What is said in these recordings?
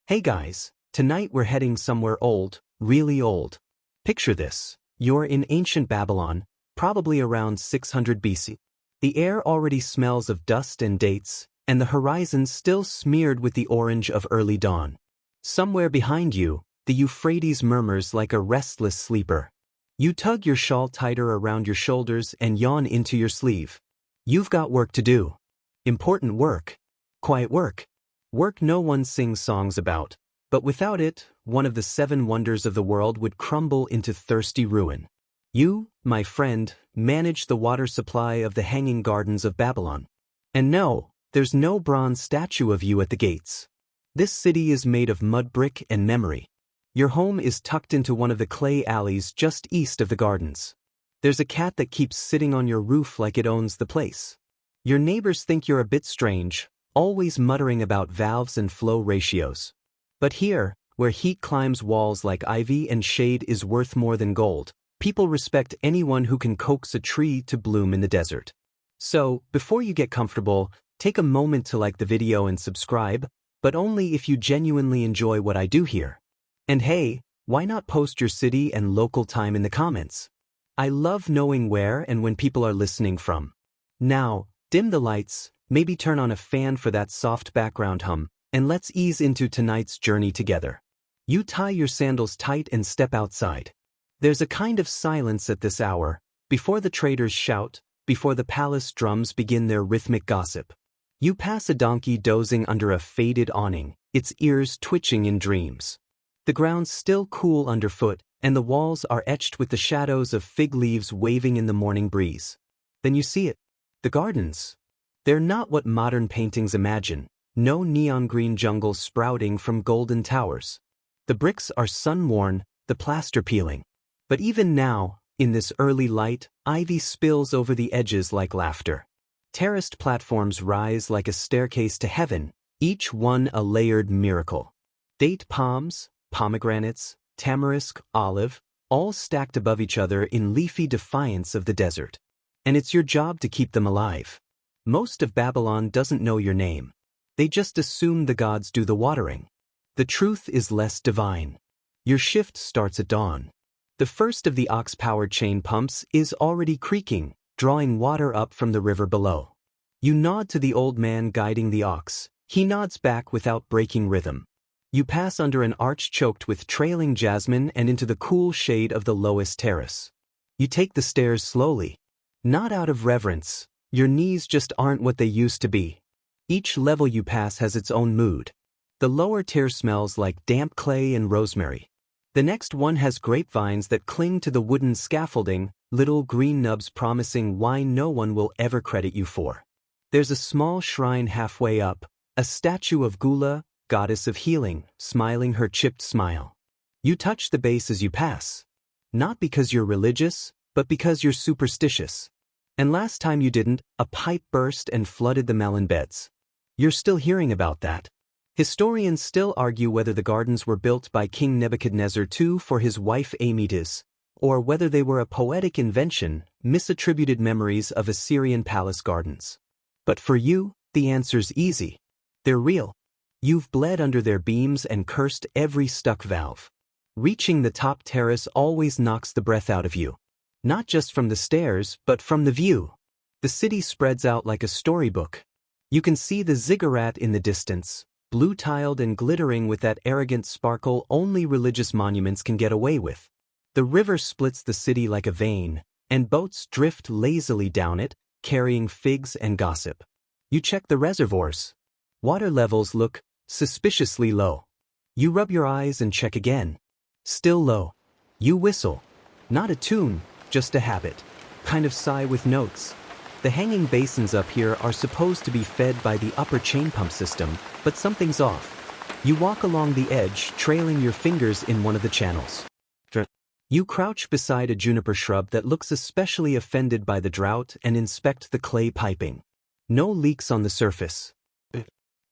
Hey guys, tonight we're heading somewhere old, really old. Picture this. You're in ancient Babylon, probably around 600 BC. The air already smells of dust and dates, and the horizon still smeared with the orange of early dawn. Somewhere behind you, the Euphrates murmurs like a restless sleeper. You tug your shawl tighter around your shoulders and yawn into your sleeve. You've got work to do. Important work. Quiet work. Work no one sings songs about, but without it, one of the 7 wonders of the world would crumble into thirsty ruin. You, my friend, manage the water supply of the Hanging Gardens of Babylon. And no, there's no bronze statue of you at the gates. This city is made of mud brick and memory. Your home is tucked into one of the clay alleys just east of the gardens. There's a cat that keeps sitting on your roof like it owns the place. Your neighbors think you're a bit strange, always muttering about valves and flow ratios. But here, where heat climbs walls like ivy and shade is worth more than gold, people respect anyone who can coax a tree to bloom in the desert. So, before you get comfortable, take a moment to like the video and subscribe, but only if you genuinely enjoy what I do here. And hey, why not post your city and local time in the comments? I love knowing where and when people are listening from. Now, dim the lights, maybe turn on a fan for that soft background hum, and let's ease into tonight's journey together. You tie your sandals tight and step outside. There's a kind of silence at this hour, before the traders shout, before the palace drums begin their rhythmic gossip. You pass a donkey dozing under a faded awning, its ears twitching in dreams. The ground's still cool underfoot, and the walls are etched with the shadows of fig leaves waving in the morning breeze. Then you see it. The gardens. They're not what modern paintings imagine, no neon green jungles sprouting from golden towers. The bricks are sun-worn, the plaster peeling. But even now, in this early light, ivy spills over the edges like laughter. Terraced platforms rise like a staircase to heaven, each one a layered miracle. Date palms, pomegranates, tamarisk, olive, all stacked above each other in leafy defiance of the desert. And it's your job to keep them alive. Most of Babylon doesn't know your name. They just assume the gods do the watering. The truth is less divine. Your shift starts at dawn. The first of the ox-powered chain pumps is already creaking, drawing water up from the river below. You nod to the old man guiding the ox. He nods back without breaking rhythm. You pass under an arch choked with trailing jasmine and into the cool shade of the lowest terrace. You take the stairs slowly. Not out of reverence. Your knees just aren't what they used to be. Each level you pass has its own mood. The lower tier smells like damp clay and rosemary. The next one has grapevines that cling to the wooden scaffolding, little green nubs promising wine no one will ever credit you for. There's a small shrine halfway up, a statue of Gula, goddess of healing, smiling her chipped smile. You touch the base as you pass. Not because you're religious, but because you're superstitious. And last time you didn't, a pipe burst and flooded the melon beds. You're still hearing about that. Historians still argue whether the gardens were built by King Nebuchadnezzar II for his wife Amytis, or whether they were a poetic invention, misattributed memories of Assyrian palace gardens. But for you, the answer's easy. They're real. You've bled under their beams and cursed every stuck valve. Reaching the top terrace always knocks the breath out of you. Not just from the stairs, but from the view. The city spreads out like a storybook. You can see the ziggurat in the distance, blue-tiled and glittering with that arrogant sparkle only religious monuments can get away with. The river splits the city like a vein, and boats drift lazily down it, carrying figs and gossip. You check the reservoirs. Water levels look suspiciously low. You rub your eyes and check again. Still low. You whistle. Not a tune, just a habit. Kind of sigh with notes. The hanging basins up here are supposed to be fed by the upper chain pump system, but something's off. You walk along the edge, trailing your fingers in one of the channels. You crouch beside a juniper shrub that looks especially offended by the drought and inspect the clay piping. No leaks on the surface.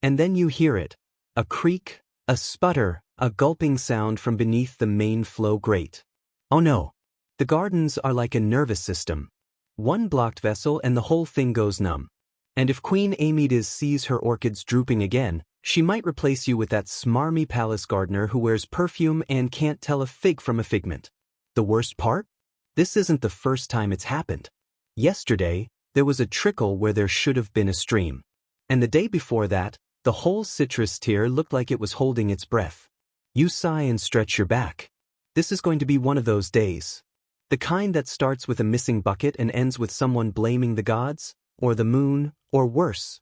And then you hear it. A creak, a sputter, a gulping sound from beneath the main flow grate. Oh no. The gardens are like a nervous system. One blocked vessel and the whole thing goes numb. And if Queen Amytis sees her orchids drooping again, She might replace you with that smarmy palace gardener who wears perfume and can't tell a fig from a figment. The worst part? This isn't the first time it's happened. Yesterday, there was a trickle where there should have been a stream. And the day before that, the whole citrus tier looked like it was holding its breath. You sigh and stretch your back. This is going to be one of those days. The kind that starts with a missing bucket and ends with someone blaming the gods, or the moon, or worse.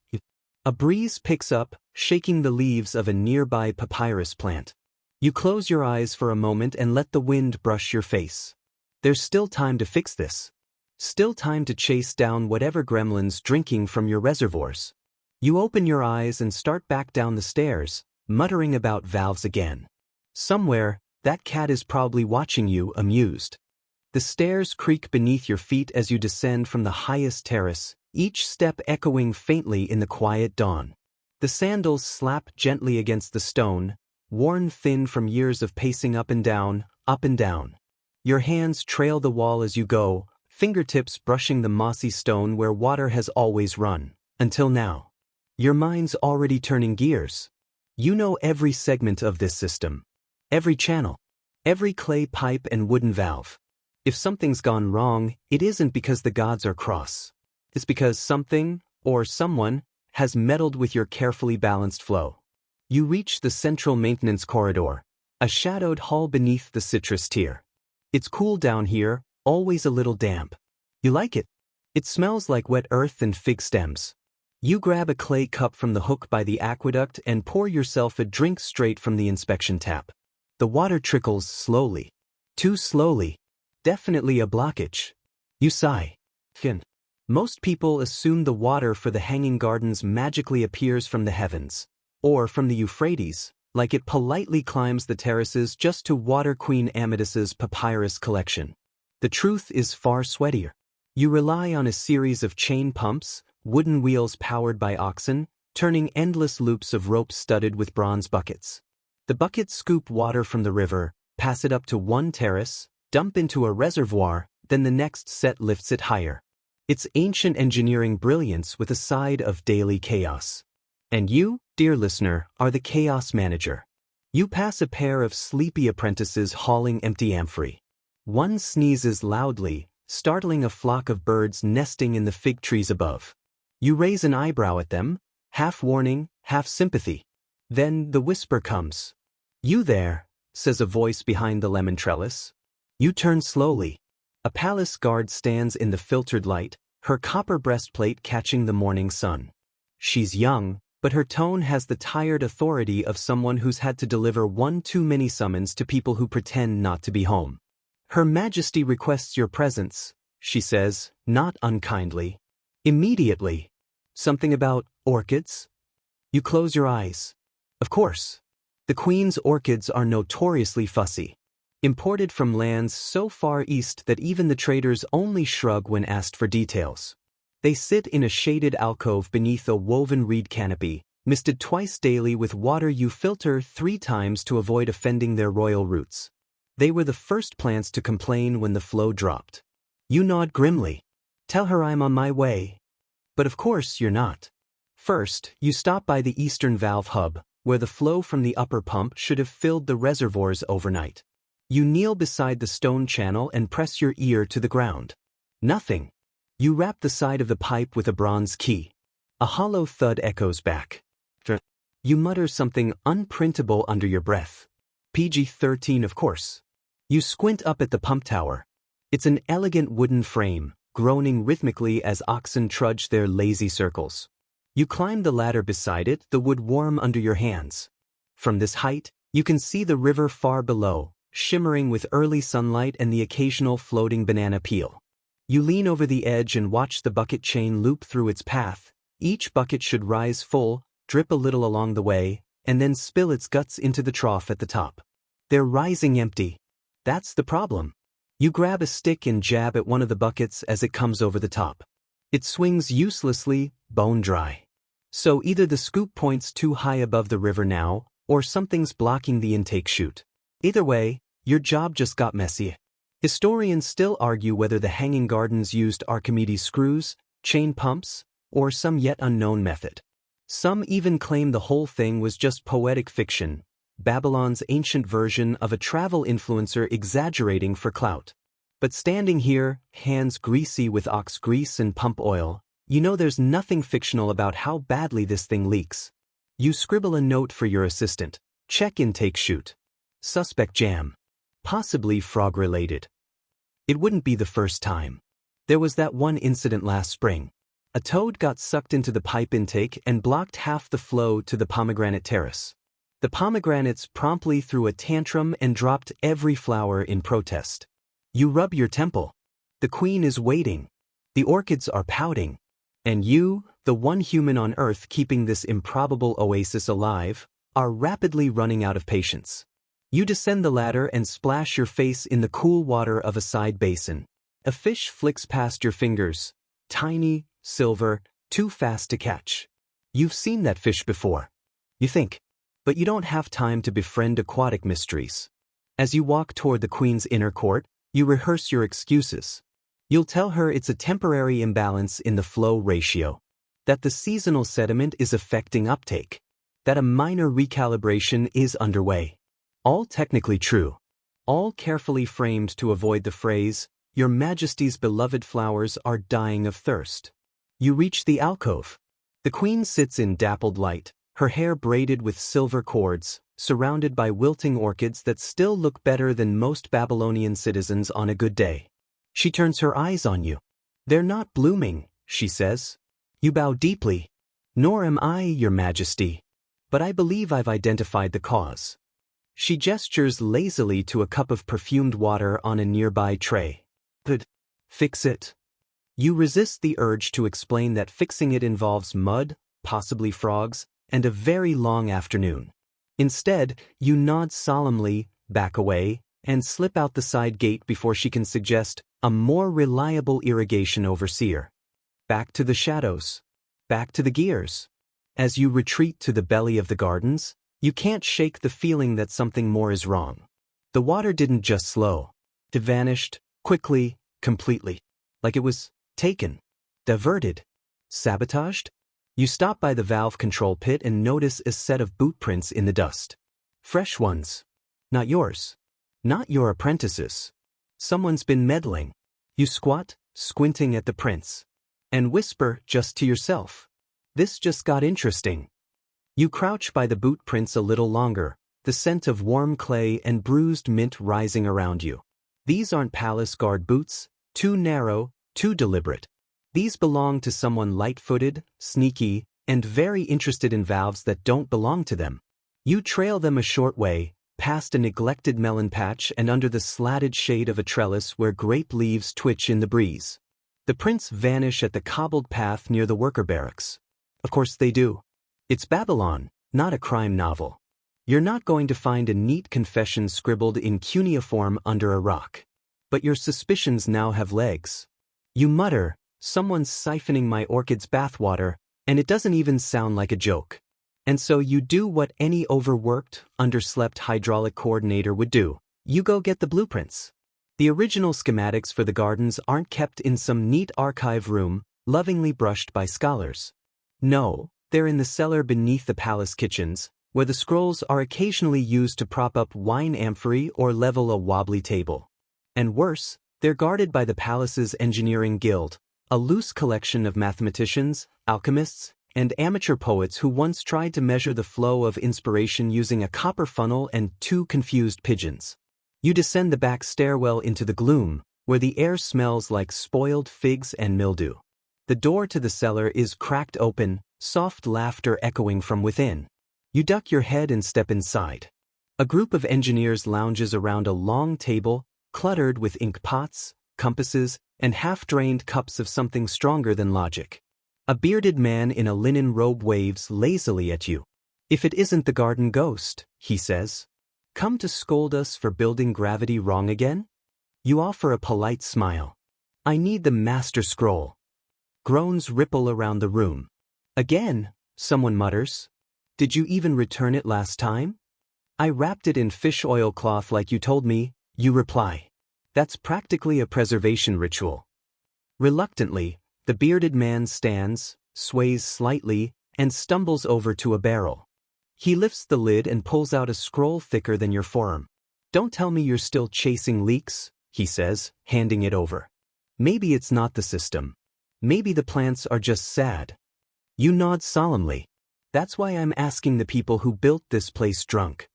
A breeze picks up, shaking the leaves of a nearby papyrus plant. You close your eyes for a moment and let the wind brush your face. There's still time to fix this. Still time to chase down whatever gremlin's drinking from your reservoirs. You open your eyes and start back down the stairs, muttering about valves again. Somewhere, that cat is probably watching you, amused. The stairs creak beneath your feet as you descend from the highest terrace, each step echoing faintly in the quiet dawn. The sandals slap gently against the stone, worn thin from years of pacing up and down, up and down. Your hands trail the wall as you go, fingertips brushing the mossy stone where water has always run, until now. Your mind's already turning gears. You know every segment of this system. Every channel. Every clay pipe and wooden valve. If something's gone wrong, it isn't because the gods are cross. It's because something, or someone, has meddled with your carefully balanced flow. You reach the central maintenance corridor, a shadowed hall beneath the citrus tier. It's cool down here, always a little damp. You like it? It smells like wet earth and fig stems. You grab a clay cup from the hook by the aqueduct and pour yourself a drink straight from the inspection tap. The water trickles slowly. Too slowly. Definitely a blockage. You sigh. Most people assume the water for the hanging gardens magically appears from the heavens, or from the Euphrates, like it politely climbs the terraces just to water Queen Amethyst's papyrus collection. The truth is far sweatier. You rely on a series of chain pumps, wooden wheels powered by oxen, turning endless loops of rope studded with bronze buckets. The buckets scoop water from the river, pass it up to one terrace, dump into a reservoir, then the next set lifts it higher. It's ancient engineering brilliance with a side of daily chaos. And you, dear listener, are the chaos manager. You pass a pair of sleepy apprentices hauling empty amphory. One sneezes loudly, startling a flock of birds nesting in the fig trees above. You raise an eyebrow at them, half warning, half sympathy. Then the whisper comes. "You there," says a voice behind the lemon trellis. You turn slowly. A palace guard stands in the filtered light, her copper breastplate catching the morning sun. She's young, but her tone has the tired authority of someone who's had to deliver one too many summons to people who pretend not to be home. "Her Majesty requests your presence," she says, not unkindly. "Immediately." "Something about orchids?" You close your eyes. Of course. The Queen's orchids are notoriously fussy. Imported from lands so far east that even the traders only shrug when asked for details. They sit in a shaded alcove beneath a woven reed canopy, misted twice daily with water you filter 3 times to avoid offending their royal roots. They were the first plants to complain when the flow dropped. You nod grimly. "Tell her I'm on my way." But of course you're not. First, you stop by the eastern valve hub, where the flow from the upper pump should have filled the reservoirs overnight. You kneel beside the stone channel and press your ear to the ground. Nothing. You rap the side of the pipe with a bronze key. A hollow thud echoes back. You mutter something unprintable under your breath. PG-13, of course. You squint up at the pump tower. It's an elegant wooden frame, groaning rhythmically as oxen trudge their lazy circles. You climb the ladder beside it, the wood warm under your hands. From this height, you can see the river far below, shimmering with early sunlight and the occasional floating banana peel. You lean over the edge and watch the bucket chain loop through its path. Each bucket should rise full, drip a little along the way, and then spill its guts into the trough at the top. They're rising empty. That's the problem. You grab a stick and jab at one of the buckets as it comes over the top. It swings uselessly, bone dry. So either the scoop point's too high above the river now, or something's blocking the intake chute. Either way, your job just got messy. Historians still argue whether the hanging gardens used Archimedes screws, chain pumps, or some yet unknown method. Some even claim the whole thing was just poetic fiction, Babylon's ancient version of a travel influencer exaggerating for clout. But standing here, hands greasy with ox grease and pump oil, you know there's nothing fictional about how badly this thing leaks. You scribble a note for your assistant. Check intake chute. Suspect jam. Possibly frog-related. It wouldn't be the first time. There was that one incident last spring. A toad got sucked into the pipe intake and blocked half the flow to the pomegranate terrace. The pomegranates promptly threw a tantrum and dropped every flower in protest. You rub your temple. The queen is waiting. The orchids are pouting. And you, the one human on Earth keeping this improbable oasis alive, are rapidly running out of patience. You descend the ladder and splash your face in the cool water of a side basin. A fish flicks past your fingers. Tiny, silver, too fast to catch. You've seen that fish before. You think. But you don't have time to befriend aquatic mysteries. As you walk toward the queen's inner court, you rehearse your excuses. You'll tell her it's a temporary imbalance in the flow ratio, that the seasonal sediment is affecting uptake, that a minor recalibration is underway. All technically true. All carefully framed to avoid the phrase, "Your Majesty's beloved flowers are dying of thirst." You reach the alcove. The queen sits in dappled light, her hair braided with silver cords, surrounded by wilting orchids that still look better than most Babylonian citizens on a good day. She turns her eyes on you. "They're not blooming," she says. You bow deeply. "Nor am I, Your Majesty. But I believe I've identified the cause." She gestures lazily to a cup of perfumed water on a nearby tray. "Could fix it." You resist the urge to explain that fixing it involves mud, possibly frogs, and a very long afternoon. Instead, you nod solemnly, back away, and slip out the side gate before she can suggest a more reliable irrigation overseer. Back to the shadows. Back to the gears. As you retreat to the belly of the gardens, you can't shake the feeling that something more is wrong. The water didn't just slow. It vanished, quickly, completely. Like it was taken. Diverted. Sabotaged? You stop by the valve control pit and notice a set of boot prints in the dust. Fresh ones. Not yours. Not your apprentice's. Someone's been meddling. You squat, squinting at the prints. And whisper just to yourself. This just got interesting. You crouch by the boot prints a little longer, the scent of warm clay and bruised mint rising around you. These aren't palace guard boots, too narrow, too deliberate. These belong to someone light-footed, sneaky, and very interested in valves that don't belong to them. You trail them a short way, past a neglected melon patch and under the slatted shade of a trellis where grape leaves twitch in the breeze. The prints vanish at the cobbled path near the worker barracks. Of course they do. It's Babylon, not a crime novel. You're not going to find a neat confession scribbled in cuneiform under a rock. But your suspicions now have legs. You mutter, "Someone's siphoning my orchid's bathwater, and it doesn't even sound like a joke." And so you do what any overworked, underslept hydraulic coordinator would do. You go get the blueprints. The original schematics for the gardens aren't kept in some neat archive room, lovingly brushed by scholars. No, they're in the cellar beneath the palace kitchens, where the scrolls are occasionally used to prop up wine amphory or level a wobbly table. And worse, they're guarded by the palace's engineering guild, a loose collection of mathematicians, alchemists, and amateur poets who once tried to measure the flow of inspiration using a copper funnel and 2 confused pigeons. You descend the back stairwell into the gloom, where the air smells like spoiled figs and mildew. The door to the cellar is cracked open, soft laughter echoing from within. You duck your head and step inside. A group of engineers lounges around a long table, cluttered with ink pots, compasses, and half-drained cups of something stronger than logic. A bearded man in a linen robe waves lazily at you. "If it isn't the garden ghost," he says. "Come to scold us for building gravity wrong again?" You offer a polite smile. "I need the master scroll." Groans ripple around the room. "Again," someone mutters. "Did you even return it last time?" "I wrapped it in fish oil cloth like you told me," you reply. "That's practically a preservation ritual." Reluctantly, the bearded man stands, sways slightly, and stumbles over to a barrel. He lifts the lid and pulls out a scroll thicker than your forearm. "Don't tell me you're still chasing leaks," he says, handing it over. "Maybe it's not the system. Maybe the plants are just sad." You nod solemnly. "That's why I'm asking the people who built this place drunk."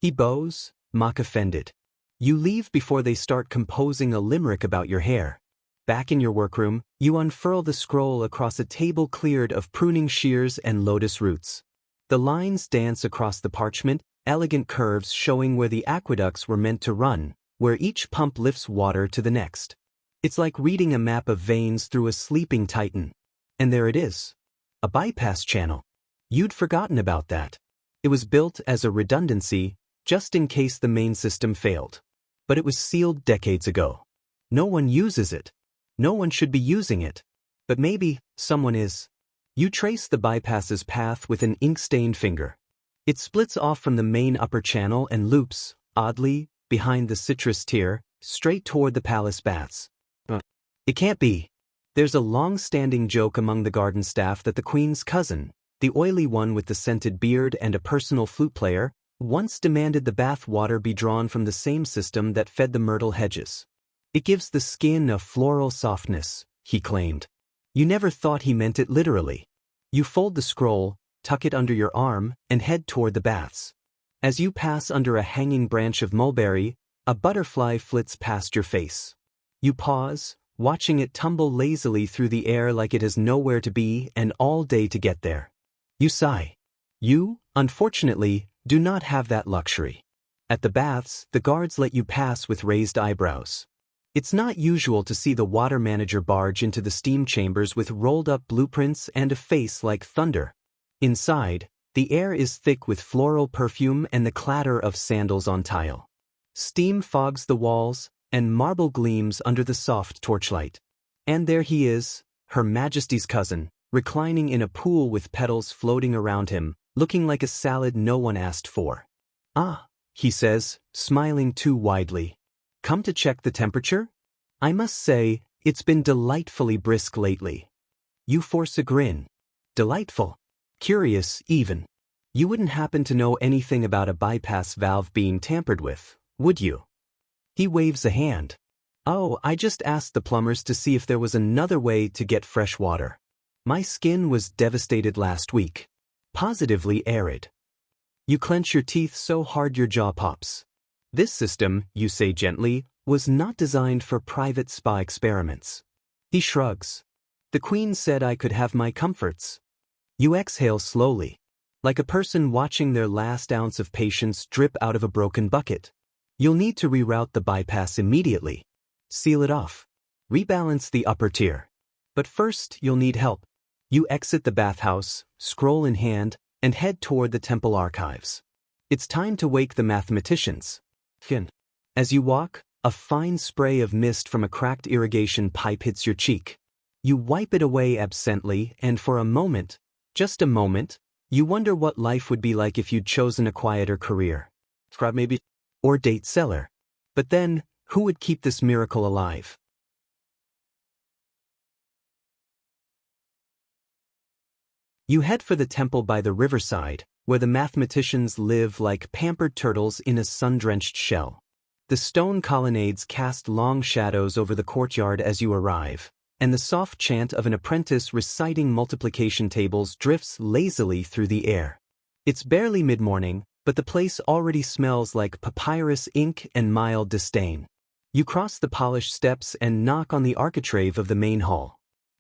He bows, mock offended. You leave before they start composing a limerick about your hair. Back in your workroom, you unfurl the scroll across a table cleared of pruning shears and lotus roots. The lines dance across the parchment, elegant curves showing where the aqueducts were meant to run, where each pump lifts water to the next. It's like reading a map of veins through a sleeping titan. And there it is. A bypass channel. You'd forgotten about that. It was built as a redundancy, just in case the main system failed. But it was sealed decades ago. No one uses it. No one should be using it. But maybe someone is. You trace the bypass's path with an ink-stained finger. It splits off from the main upper channel and loops, oddly, behind the citrus tier, straight toward the palace baths. It can't be. There's a long-standing joke among the garden staff that the queen's cousin, the oily one with the scented beard and a personal flute player, once demanded the bath water be drawn from the same system that fed the myrtle hedges. "It gives the skin a floral softness," he claimed. You never thought he meant it literally. You fold the scroll, tuck it under your arm, and head toward the baths. As you pass under a hanging branch of mulberry, a butterfly flits past your face. You pause, watching it tumble lazily through the air like it has nowhere to be and all day to get there. You sigh. You, unfortunately, do not have that luxury. At the baths, the guards let you pass with raised eyebrows. It's not usual to see the water manager barge into the steam chambers with rolled-up blueprints and a face like thunder. Inside, the air is thick with floral perfume and the clatter of sandals on tile. Steam fogs the walls, and marble gleams under the soft torchlight. And there he is, Her Majesty's cousin, reclining in a pool with petals floating around him, looking like a salad no one asked for. "Ah," he says, smiling too widely. "Come to check the temperature? I must say, it's been delightfully brisk lately." You force a grin. Delightful. Curious, even. You wouldn't happen to know anything about a bypass valve being tampered with, would you? He waves a hand. "Oh, I just asked the plumbers to see if there was another way to get fresh water. My skin was devastated last week. Positively arid." You clench your teeth so hard your jaw pops. "This system," you say gently, "was not designed for private spa experiments." He shrugs. "The Queen said I could have my comforts." You exhale slowly, like a person watching their last ounce of patience drip out of a broken bucket. You'll need to reroute the bypass immediately. Seal it off. Rebalance the upper tier. But first, you'll need help. You exit the bathhouse, scroll in hand, and head toward the temple archives. It's time to wake the mathematicians. As you walk, a fine spray of mist from a cracked irrigation pipe hits your cheek. You wipe it away absently, and for a moment, just a moment, you wonder what life would be like if you'd chosen a quieter career. Maybe. Or date seller. But then, who would keep this miracle alive? You head for the temple by the riverside, where the mathematicians live like pampered turtles in a sun-drenched shell. The stone colonnades cast long shadows over the courtyard as you arrive, and the soft chant of an apprentice reciting multiplication tables drifts lazily through the air. It's barely mid-morning, but the place already smells like papyrus ink and mild disdain. You cross the polished steps and knock on the architrave of the main hall.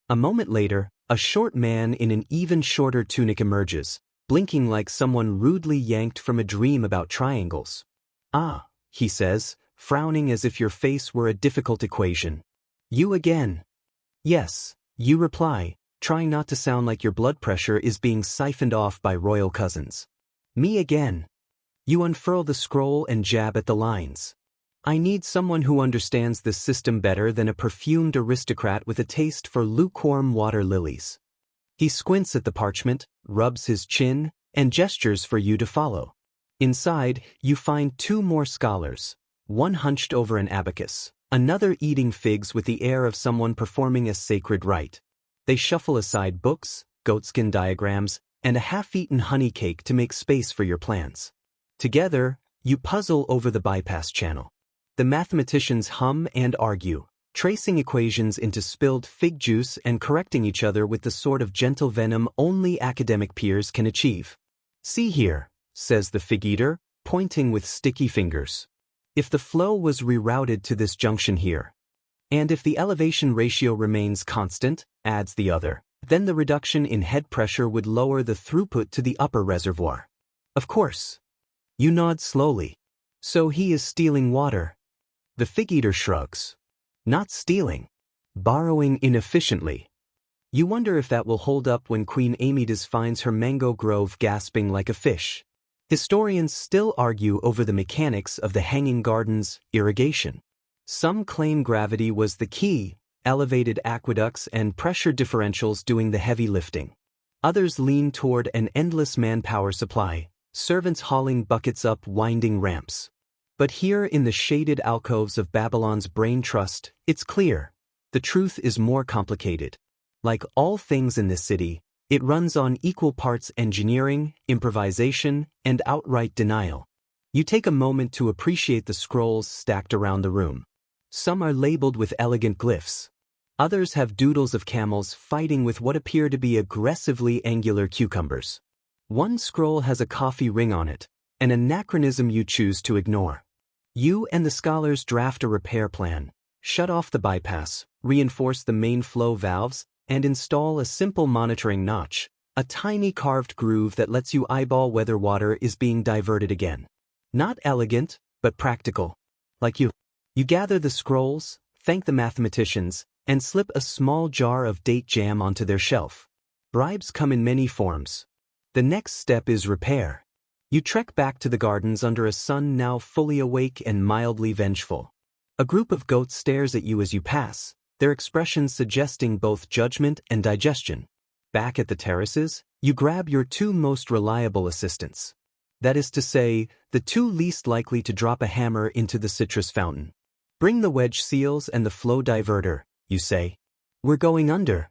A moment later, a short man in an even shorter tunic emerges, blinking like someone rudely yanked from a dream about triangles. "Ah," he says, frowning as if your face were a difficult equation. "You again?" "Yes," you reply, trying not to sound like your blood pressure is being siphoned off by royal cousins. "Me again." You unfurl the scroll and jab at the lines. "I need someone who understands this system better than a perfumed aristocrat with a taste for lukewarm water lilies." He squints at the parchment, rubs his chin, and gestures for you to follow. Inside, you find two more scholars, one hunched over an abacus, another eating figs with the air of someone performing a sacred rite. They shuffle aside books, goatskin diagrams, and a half-eaten honey cake to make space for your plans. Together, you puzzle over the bypass channel. The mathematicians hum and argue, tracing equations into spilled fig juice and correcting each other with the sort of gentle venom only academic peers can achieve. "See here," says the fig eater, pointing with sticky fingers. "If the flow was rerouted to this junction here, and if the elevation ratio remains constant," adds the other, "then the reduction in head pressure would lower the throughput to the upper reservoir." Of course. You nod slowly. So he is stealing water. The fig eater shrugs. Not stealing. Borrowing inefficiently. You wonder if that will hold up when Queen Amidas finds her mango grove gasping like a fish. Historians still argue over the mechanics of the hanging garden's irrigation. Some claim gravity was the key, elevated aqueducts and pressure differentials doing the heavy lifting. Others lean toward an endless manpower supply, servants hauling buckets up winding ramps. But here in the shaded alcoves of Babylon's brain trust, it's clear. The truth is more complicated. Like all things in this city, it runs on equal parts engineering, improvisation, and outright denial. You take a moment to appreciate the scrolls stacked around the room. Some are labeled with elegant glyphs. Others have doodles of camels fighting with what appear to be aggressively angular cucumbers. One scroll has a coffee ring on it, an anachronism you choose to ignore. You and the scholars draft a repair plan, shut off the bypass, reinforce the main flow valves, and install a simple monitoring notch, a tiny carved groove that lets you eyeball whether water is being diverted again. Not elegant, but practical. Like you. You gather the scrolls, thank the mathematicians, and slip a small jar of date jam onto their shelf. Bribes come in many forms. The next step is repair. You trek back to the gardens under a sun now fully awake and mildly vengeful. A group of goats stares at you as you pass, their expressions suggesting both judgment and digestion. Back at the terraces, you grab your two most reliable assistants. That is to say, the two least likely to drop a hammer into the citrus fountain. "Bring the wedge seals and the flow diverter," you say. "We're going under."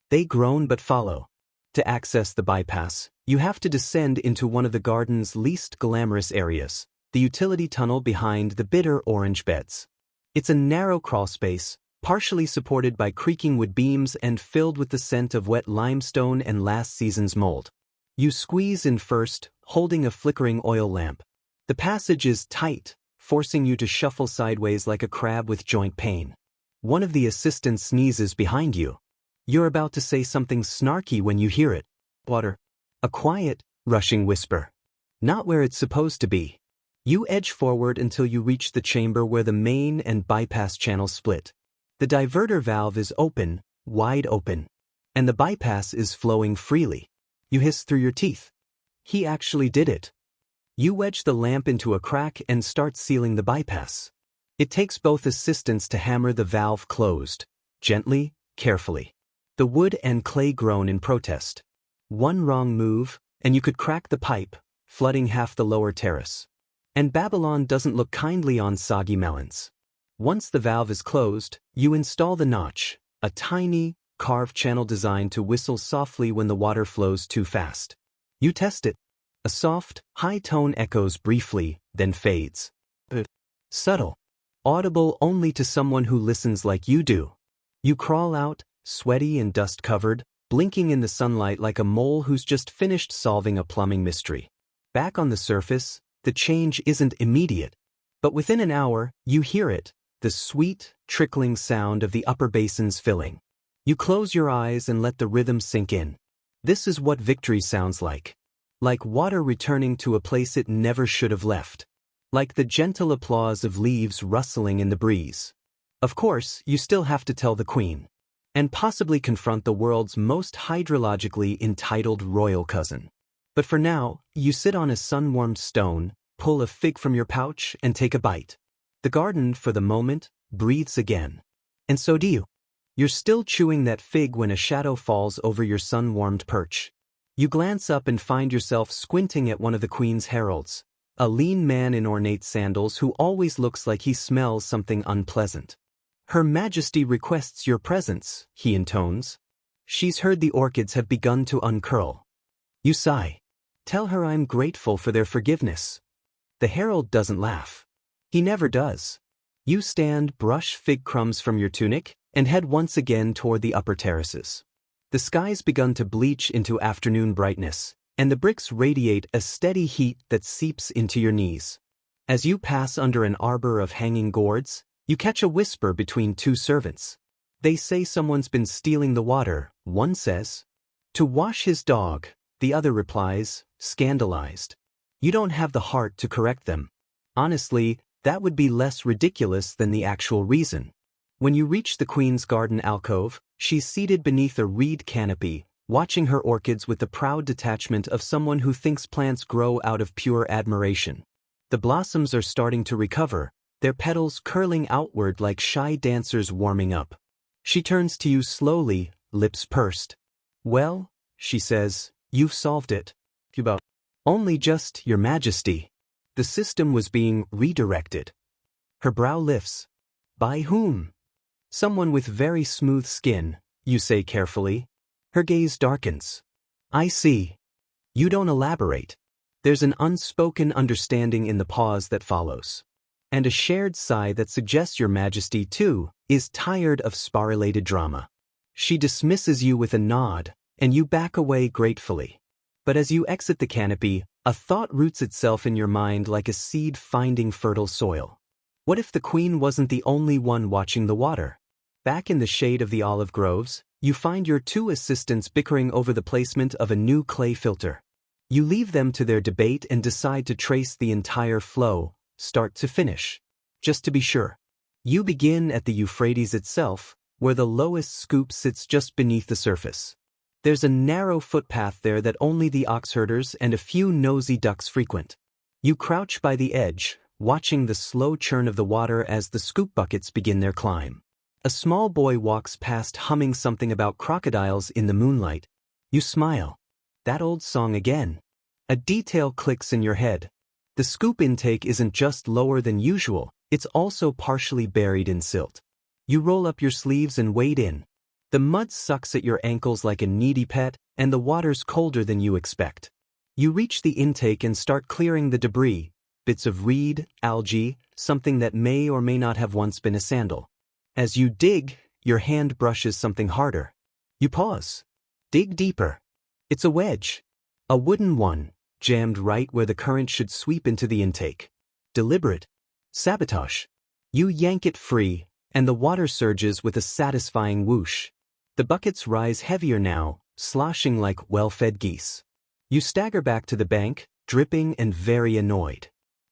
They groan but follow. To access the bypass, you have to descend into one of the garden's least glamorous areas, the utility tunnel behind the bitter orange beds. It's a narrow crawl space, partially supported by creaking wood beams and filled with the scent of wet limestone and last season's mold. You squeeze in first, holding a flickering oil lamp. The passage is tight, forcing you to shuffle sideways like a crab with joint pain. One of the assistants sneezes behind you. You're about to say something snarky when you hear it. "Water." A quiet, rushing whisper. Not where it's supposed to be. You edge forward until you reach the chamber where the main and bypass channels split. The diverter valve is open, wide open, and the bypass is flowing freely. You hiss through your teeth. He actually did it. You wedge the lamp into a crack and start sealing the bypass. It takes both assistants to hammer the valve closed, gently, carefully. The wood and clay groan in protest. One wrong move, and you could crack the pipe, flooding half the lower terrace. And Babylon doesn't look kindly on soggy melons. Once the valve is closed, you install the notch, a tiny, carved channel designed to whistle softly when the water flows too fast. You test it. A soft, high tone echoes briefly, then fades. Subtle. Audible only to someone who listens like you do. You crawl out, sweaty and dust-covered, blinking in the sunlight like a mole who's just finished solving a plumbing mystery. Back on the surface, the change isn't immediate. But within an hour, you hear it, the sweet, trickling sound of the upper basin's filling. You close your eyes and let the rhythm sink in. This is what victory sounds like. Like water returning to a place it never should have left. Like the gentle applause of leaves rustling in the breeze. Of course, you still have to tell the queen. And possibly confront the world's most hydrologically entitled royal cousin. But for now, you sit on a sun-warmed stone, pull a fig from your pouch, and take a bite. The garden, for the moment, breathes again. And so do you. You're still chewing that fig when a shadow falls over your sun-warmed perch. You glance up and find yourself squinting at one of the queen's heralds, a lean man in ornate sandals who always looks like he smells something unpleasant. "Her Majesty requests your presence," he intones. "She's heard the orchids have begun to uncurl." You sigh. Tell her I'm grateful for their forgiveness. The herald doesn't laugh. He never does. You stand, brush fig crumbs from your tunic, and head once again toward the upper terraces. The sky's begun to bleach into afternoon brightness, and the bricks radiate a steady heat that seeps into your knees. As you pass under an arbor of hanging gourds, you catch a whisper between two servants. They say someone's been stealing the water, one says. To wash his dog, the other replies, scandalized. You don't have the heart to correct them. Honestly, that would be less ridiculous than the actual reason. When you reach the Queen's garden alcove, she's seated beneath a reed canopy, watching her orchids with the proud detachment of someone who thinks plants grow out of pure admiration. The blossoms are starting to recover, their petals curling outward like shy dancers warming up. She turns to you slowly, lips pursed. Well, she says, you've solved it. Only just, Your Majesty. The system was being redirected. Her brow lifts. By whom? Someone with very smooth skin, you say carefully. Her gaze darkens. I see. You don't elaborate. There's an unspoken understanding in the pause that follows. And a shared sigh that suggests Your Majesty, too, is tired of spiralated drama. She dismisses you with a nod, and you back away gratefully. But as you exit the canopy, a thought roots itself in your mind like a seed finding fertile soil. What if the Queen wasn't the only one watching the water? Back in the shade of the olive groves, you find your two assistants bickering over the placement of a new clay filter. You leave them to their debate and decide to trace the entire flow, start to finish. Just to be sure. You begin at the Euphrates itself, where the lowest scoop sits just beneath the surface. There's a narrow footpath there that only the ox herders and a few nosy ducks frequent. You crouch by the edge, watching the slow churn of the water as the scoop buckets begin their climb. A small boy walks past humming something about crocodiles in the moonlight. You smile. That old song again. A detail clicks in your head. The scoop intake isn't just lower than usual, it's also partially buried in silt. You roll up your sleeves and wade in. The mud sucks at your ankles like a needy pet, and the water's colder than you expect. You reach the intake and start clearing the debris, bits of reed, algae, something that may or may not have once been a sandal. As you dig, your hand brushes something harder. You pause. Dig deeper. It's a wedge. A wooden one, jammed right where the current should sweep into the intake. Deliberate. Sabotage. You yank it free, and the water surges with a satisfying whoosh. The buckets rise heavier now, sloshing like well-fed geese. You stagger back to the bank, dripping and very annoyed.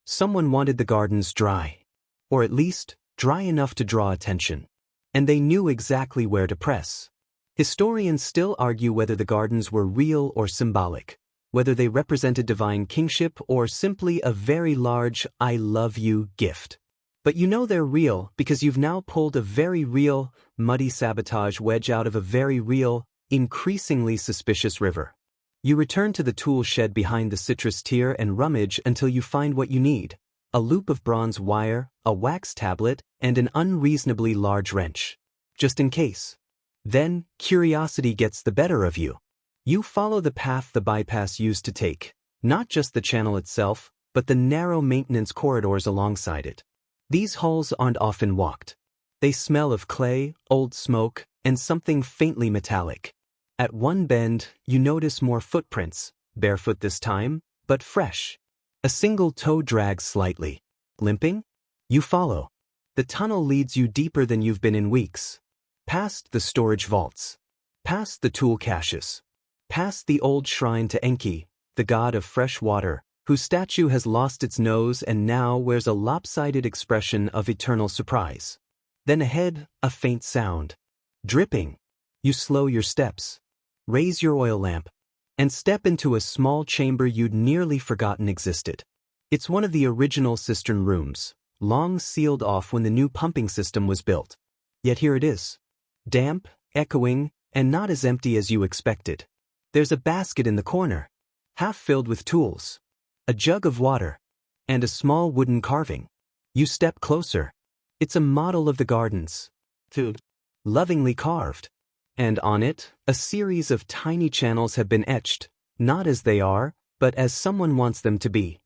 Someone wanted the gardens dry. Or at least, dry enough to draw attention. And they knew exactly where to press. Historians still argue whether the gardens were real or symbolic, whether they represented divine kingship or simply a very large "I love you" gift. But you know they're real because you've now pulled a very real, muddy sabotage wedge out of a very real, increasingly suspicious river. You return to the tool shed behind the citrus tier and rummage until you find what you need: a loop of bronze wire, a wax tablet, and an unreasonably large wrench. Just in case. Then, curiosity gets the better of you. You follow the path the bypass used to take, not just the channel itself, but the narrow maintenance corridors alongside it. These halls aren't often walked. They smell of clay, old smoke, and something faintly metallic. At one bend, you notice more footprints, barefoot this time, but fresh. A single toe drags slightly. Limping? You follow. The tunnel leads you deeper than you've been in weeks. Past the storage vaults. Past the tool caches. Past the old shrine to Enki, the god of fresh water, whose statue has lost its nose and now wears a lopsided expression of eternal surprise. Then ahead, a faint sound. Dripping. You slow your steps. Raise your oil lamp. And step into a small chamber you'd nearly forgotten existed. It's one of the original cistern rooms, long sealed off when the new pumping system was built. Yet here it is. Damp, echoing, and not as empty as you expected. There's a basket in the corner, half filled with tools. A jug of water, and a small wooden carving. You step closer. It's a model of the gardens. Lovingly carved. And on it, a series of tiny channels have been etched, Not as they are, but as someone wants them to be.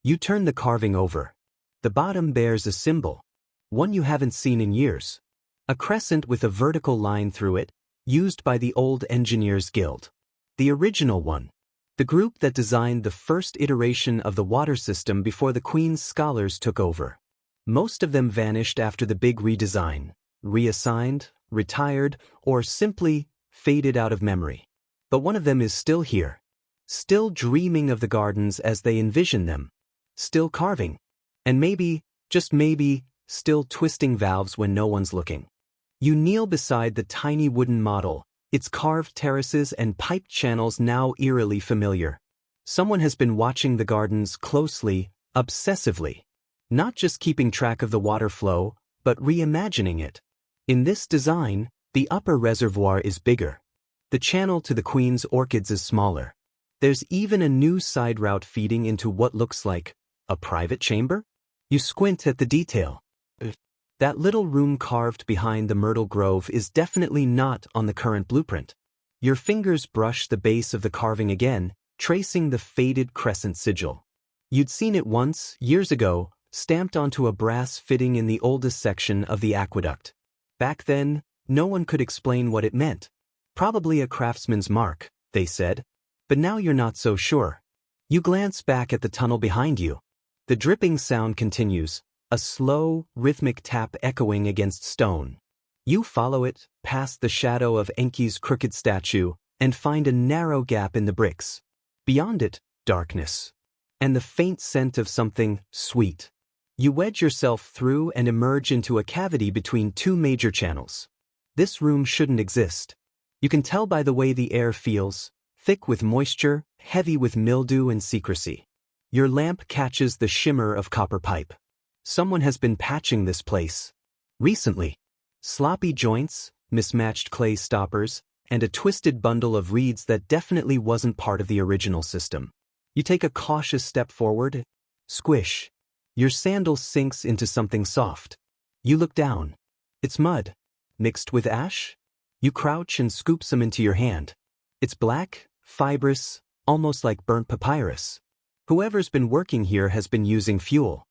You turn the carving over. The bottom bears a symbol. One you haven't seen in years. A crescent with a vertical line through it, used by the Old Engineers Guild. The original one. The group that designed the first iteration of the water system before the Queen's scholars took over. Most of them vanished after the big redesign, reassigned, retired, or simply faded out of memory. But one of them is still here. Still dreaming of the gardens as they envision them. Still carving. And maybe, just maybe, still twisting valves when no one's looking. You kneel beside the tiny wooden model, its carved terraces and piped channels now eerily familiar. Someone has been watching the gardens closely, obsessively. Not just keeping track of the water flow, but reimagining it. In this design, the upper reservoir is bigger. The channel to the Queen's orchids is smaller. There's even a new side route feeding into what looks like a private chamber? You squint at the detail. That little room carved behind the myrtle grove is definitely not on the current blueprint. Your fingers brush the base of the carving again, tracing the faded crescent sigil. You'd seen it once, years ago, stamped onto a brass fitting in the oldest section of the aqueduct. Back then, no one could explain what it meant. Probably a craftsman's mark, they said. But now you're not so sure. You glance back at the tunnel behind you. The dripping sound continues, a slow, rhythmic tap echoing against stone. You follow it, past the shadow of Enki's crooked statue, and find a narrow gap in the bricks. Beyond it, darkness. And the faint scent of something sweet. You wedge yourself through and emerge into a cavity between two major channels. This room shouldn't exist. You can tell by the way the air feels, thick with moisture, heavy with mildew and secrecy. Your lamp catches the shimmer of copper pipe. Someone has been patching this place. Recently. Sloppy joints, mismatched clay stoppers, and a twisted bundle of reeds that definitely wasn't part of the original system. You take a cautious step forward. Squish. Your sandal sinks into something soft. You look down. It's mud. Mixed with ash? You crouch and scoop some into your hand. It's black, fibrous, almost like burnt papyrus. Whoever's been working here has been using fuel.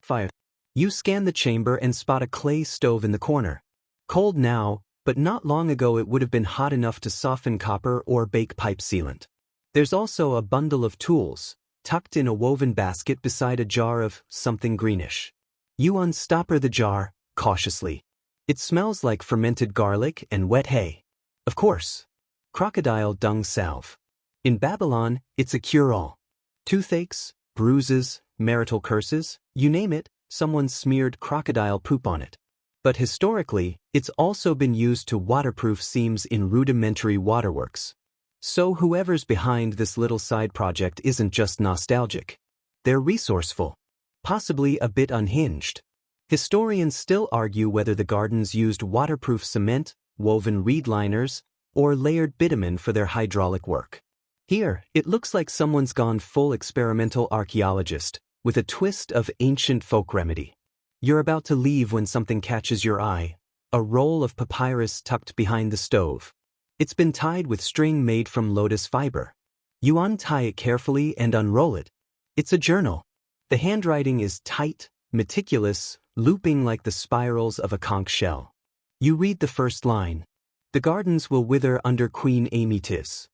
Fire. You scan the chamber and spot a clay stove in the corner. Cold now, but not long ago it would have been hot enough to soften copper or bake pipe sealant. There's also a bundle of tools, tucked in a woven basket beside a jar of something greenish. You unstopper the jar, cautiously. It smells like fermented garlic and wet hay. Of course. Crocodile dung salve. In Babylon, it's a cure-all. Toothaches, bruises, marital curses, you name it, someone smeared crocodile poop on it. But historically, it's also been used to waterproof seams in rudimentary waterworks. So whoever's behind this little side project isn't just nostalgic. They're resourceful. Possibly a bit unhinged. Historians still argue whether the gardens used waterproof cement, woven reed liners, or layered bitumen for their hydraulic work. Here, it looks like someone's gone full experimental archaeologist, with a twist of ancient folk remedy. You're about to leave when something catches your eye, a roll of papyrus tucked behind the stove. It's been tied with string made from lotus fiber. You untie it carefully and unroll it. It's a journal. The handwriting is tight, meticulous, looping like the spirals of a conch shell. You read the first line. The gardens will wither under Queen Amytis.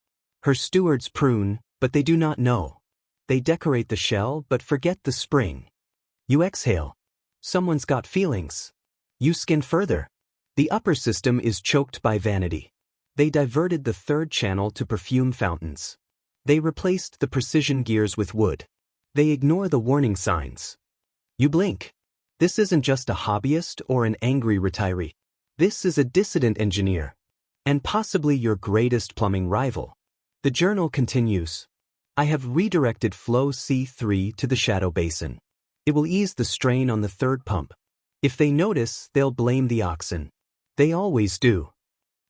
Her stewards prune, but they do not know. They decorate the shell but forget the spring. You exhale. Someone's got feelings. You skin further. The upper system is choked by vanity. They diverted the third channel to perfume fountains. They replaced the precision gears with wood. They ignore the warning signs. You blink. This isn't just a hobbyist or an angry retiree. This is a dissident engineer. And possibly your greatest plumbing rival. The journal continues. I have redirected flow C3 to the shadow basin. It will ease the strain on the third pump. If they notice, they'll blame the oxen. They always do.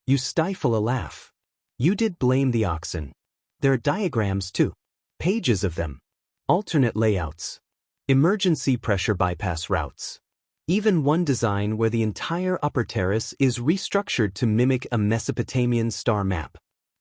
You stifle a laugh. You did blame the oxen. There are diagrams too. Pages of them. Alternate layouts. Emergency pressure bypass routes. Even one design where the entire upper terrace is restructured to mimic a Mesopotamian star map.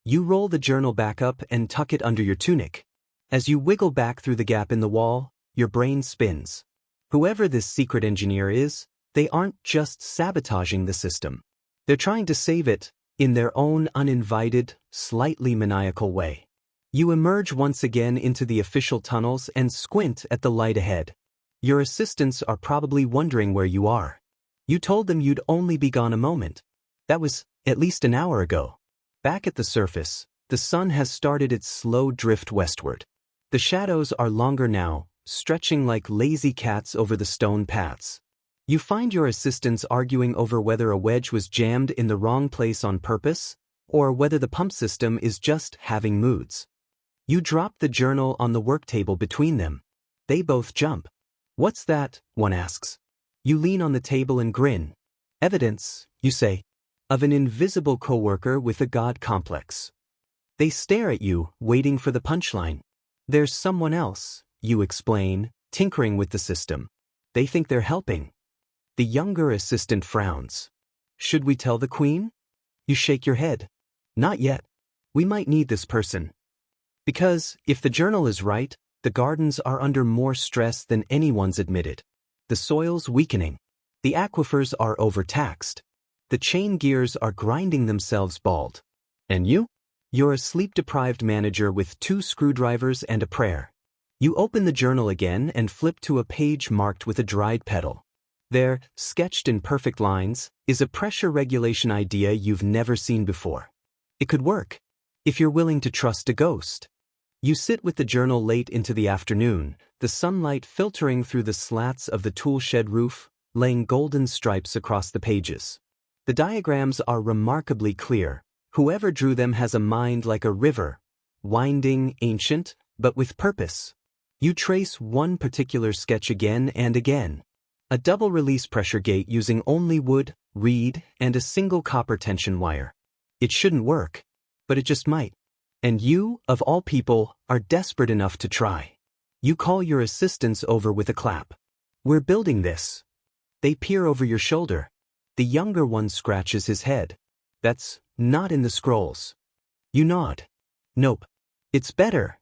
You roll the journal back up and tuck it under your tunic. As you wiggle back through the gap in the wall, your brain spins. Whoever this secret engineer is, they aren't just sabotaging the system. They're trying to save it, in their own uninvited, slightly maniacal way. You emerge once again into the official tunnels and squint at the light ahead. Your assistants are probably wondering where you are. You told them you'd only be gone a moment. That was at least an hour ago. Back at the surface, the sun has started its slow drift westward. The shadows are longer now, stretching like lazy cats over the stone paths. You find your assistants arguing over whether a wedge was jammed in the wrong place on purpose, or whether the pump system is just having moods. You drop the journal on the work table between them. They both jump. "What's that?" one asks. You lean on the table and grin. "Evidence," you say, "of an invisible coworker with a god complex." They stare at you, waiting for the punchline. "There's someone else," you explain, tinkering with the system. They think they're helping. The younger assistant frowns. "Should we tell the queen?" You shake your head. "Not yet. We might need this person." Because, if the journal is right, the gardens are under more stress than anyone's admitted. The soil's weakening. The aquifers are overtaxed. The chain gears are grinding themselves bald. And you? You're a sleep-deprived manager with 2 screwdrivers and a prayer. You open the journal again and flip to a page marked with a dried petal. There, sketched in perfect lines, is a pressure regulation idea you've never seen before. It could work, if you're willing to trust a ghost. You sit with the journal late into the afternoon, the sunlight filtering through the slats of the tool shed roof, laying golden stripes across the pages. The diagrams are remarkably clear. Whoever drew them has a mind like a river, winding, ancient, but with purpose. You trace one particular sketch again and again. A double-release pressure gate using only wood, reed, and a single copper tension wire. It shouldn't work, but it just might. And you, of all people, are desperate enough to try. You call your assistants over with a clap. "We're building this." They peer over your shoulder. The younger one scratches his head. "That's not in the scrolls." You nod. "Nope. It's better."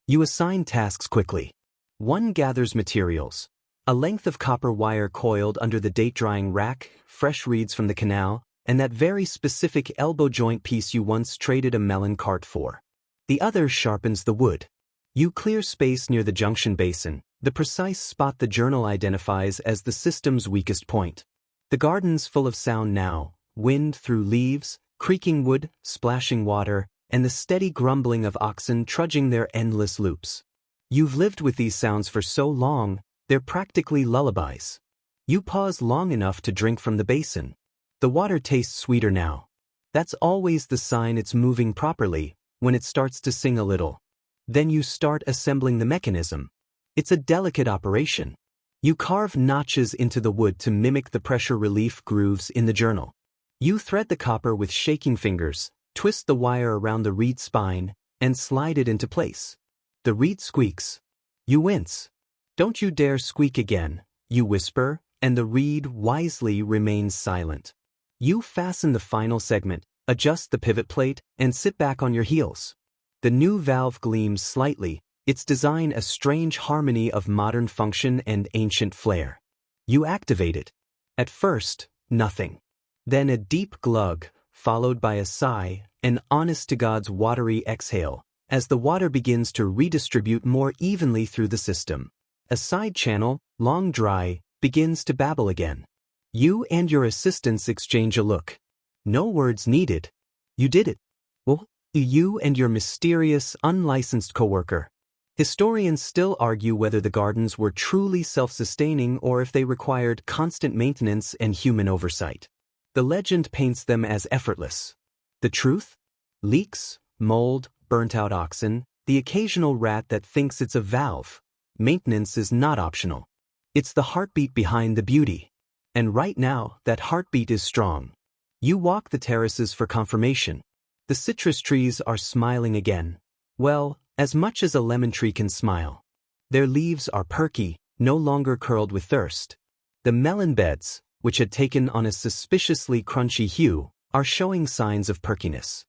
You assign tasks quickly. One gathers materials. A length of copper wire coiled under the date-drying rack, fresh reeds from the canal, and that very specific elbow joint piece you once traded a melon cart for. The other sharpens the wood. You clear space near the junction basin, the precise spot the journal identifies as the system's weakest point. The garden's full of sound now, wind through leaves, creaking wood, splashing water, and the steady grumbling of oxen trudging their endless loops. You've lived with these sounds for so long, they're practically lullabies. You pause long enough to drink from the basin. The water tastes sweeter now. That's always the sign it's moving properly, when it starts to sing a little. Then you start assembling the mechanism. It's a delicate operation. You carve notches into the wood to mimic the pressure relief grooves in the journal. You thread the copper with shaking fingers, twist the wire around the reed spine, and slide it into place. The reed squeaks. You wince. "Don't you dare squeak again," you whisper, and the reed wisely remains silent. You fasten the final segment, adjust the pivot plate, and sit back on your heels. The new valve gleams slightly, its design a strange harmony of modern function and ancient flair. You activate it. At first, nothing. Then a deep glug, followed by a sigh, an honest-to-God's watery exhale, as the water begins to redistribute more evenly through the system. A side channel, long dry, begins to babble again. You and your assistants exchange a look. No words needed. You did it. Well, you and your mysterious, unlicensed coworker. Historians still argue whether the gardens were truly self-sustaining or if they required constant maintenance and human oversight. The legend paints them as effortless. The truth? Leaks, mold, burnt-out oxen, the occasional rat that thinks it's a valve. Maintenance is not optional. It's the heartbeat behind the beauty. And right now, that heartbeat is strong. You walk the terraces for confirmation. The citrus trees are smiling again. Well, as much as a lemon tree can smile. Their leaves are perky, no longer curled with thirst. The melon beds, which had taken on a suspiciously crunchy hue, are showing signs of perkiness.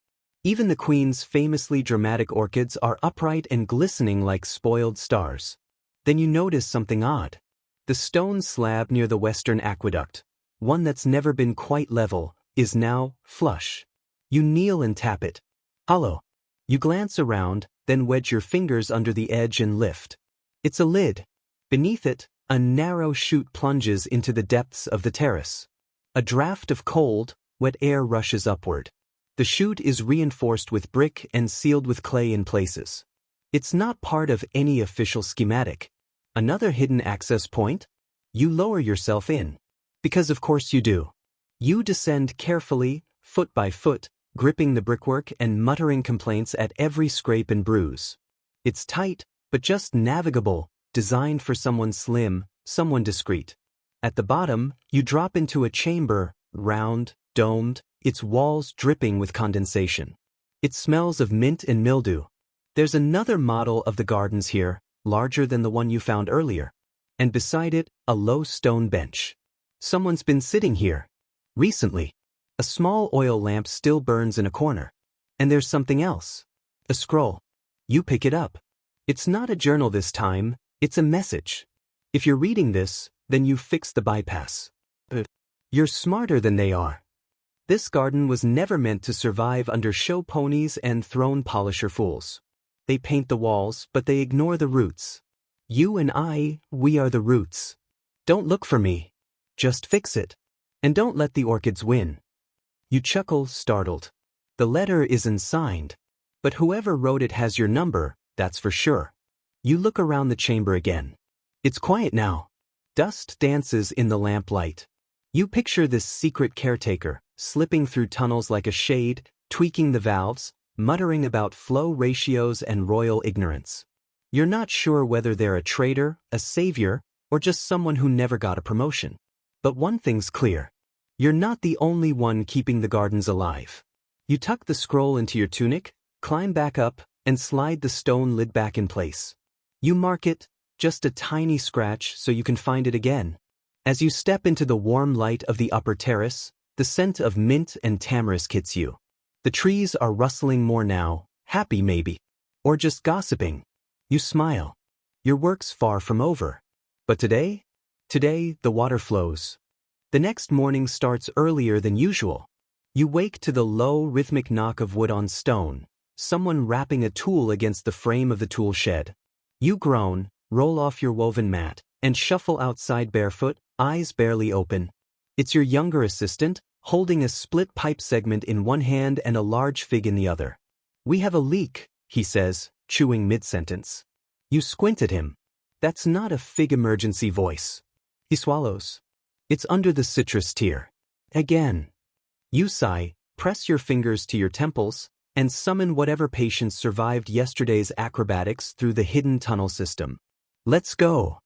Even the queen's famously dramatic orchids are upright and glistening like spoiled stars. Then you notice something odd. The stone slab near the western aqueduct, one that's never been quite level, is now flush. You kneel and tap it. Hollow. You glance around, then wedge your fingers under the edge and lift. It's a lid. Beneath it, a narrow chute plunges into the depths of the terrace. A draft of cold, wet air rushes upward. The chute is reinforced with brick and sealed with clay in places. It's not part of any official schematic. Another hidden access point? You lower yourself in. Because of course you do. You descend carefully, foot by foot, gripping the brickwork and muttering complaints at every scrape and bruise. It's tight, but just navigable, designed for someone slim, someone discreet. At the bottom, you drop into a chamber, round, domed, its walls dripping with condensation. It smells of mint and mildew. There's another model of the gardens here, larger than the one you found earlier. And beside it, a low stone bench. Someone's been sitting here. Recently. A small oil lamp still burns in a corner. And there's something else. A scroll. You pick it up. It's not a journal this time, it's a message. If you're reading this, then you fix the bypass. But you're smarter than they are. This garden was never meant to survive under show ponies and throne polisher fools. They paint the walls, but they ignore the roots. You and I, we are the roots. Don't look for me. Just fix it. And don't let the orchids win. You chuckle, startled. The letter isn't signed. But whoever wrote it has your number, that's for sure. You look around the chamber again. It's quiet now. Dust dances in the lamplight. You picture this secret caretaker, slipping through tunnels like a shade, tweaking the valves, muttering about flow ratios and royal ignorance. You're not sure whether they're a traitor, a savior, or just someone who never got a promotion. But one thing's clear. You're not the only one keeping the gardens alive. You tuck the scroll into your tunic, climb back up, and slide the stone lid back in place. You mark it, just a tiny scratch so you can find it again. As you step into the warm light of the upper terrace, the scent of mint and tamarisk hits you. The trees are rustling more now, happy maybe. Or just gossiping. You smile. Your work's far from over. But today? Today, the water flows. The next morning starts earlier than usual. You wake to the low, rhythmic knock of wood on stone, someone rapping a tool against the frame of the tool shed. You groan, roll off your woven mat, and shuffle outside barefoot, eyes barely open. It's your younger assistant, holding a split pipe segment in one hand and a large fig in the other. "We have a leak," he says, chewing mid-sentence. You squint at him. That's not a fig emergency voice. He swallows. It's under the citrus tier. Again. You sigh, press your fingers to your temples, and summon whatever patience survived yesterday's acrobatics through the hidden tunnel system. Let's go.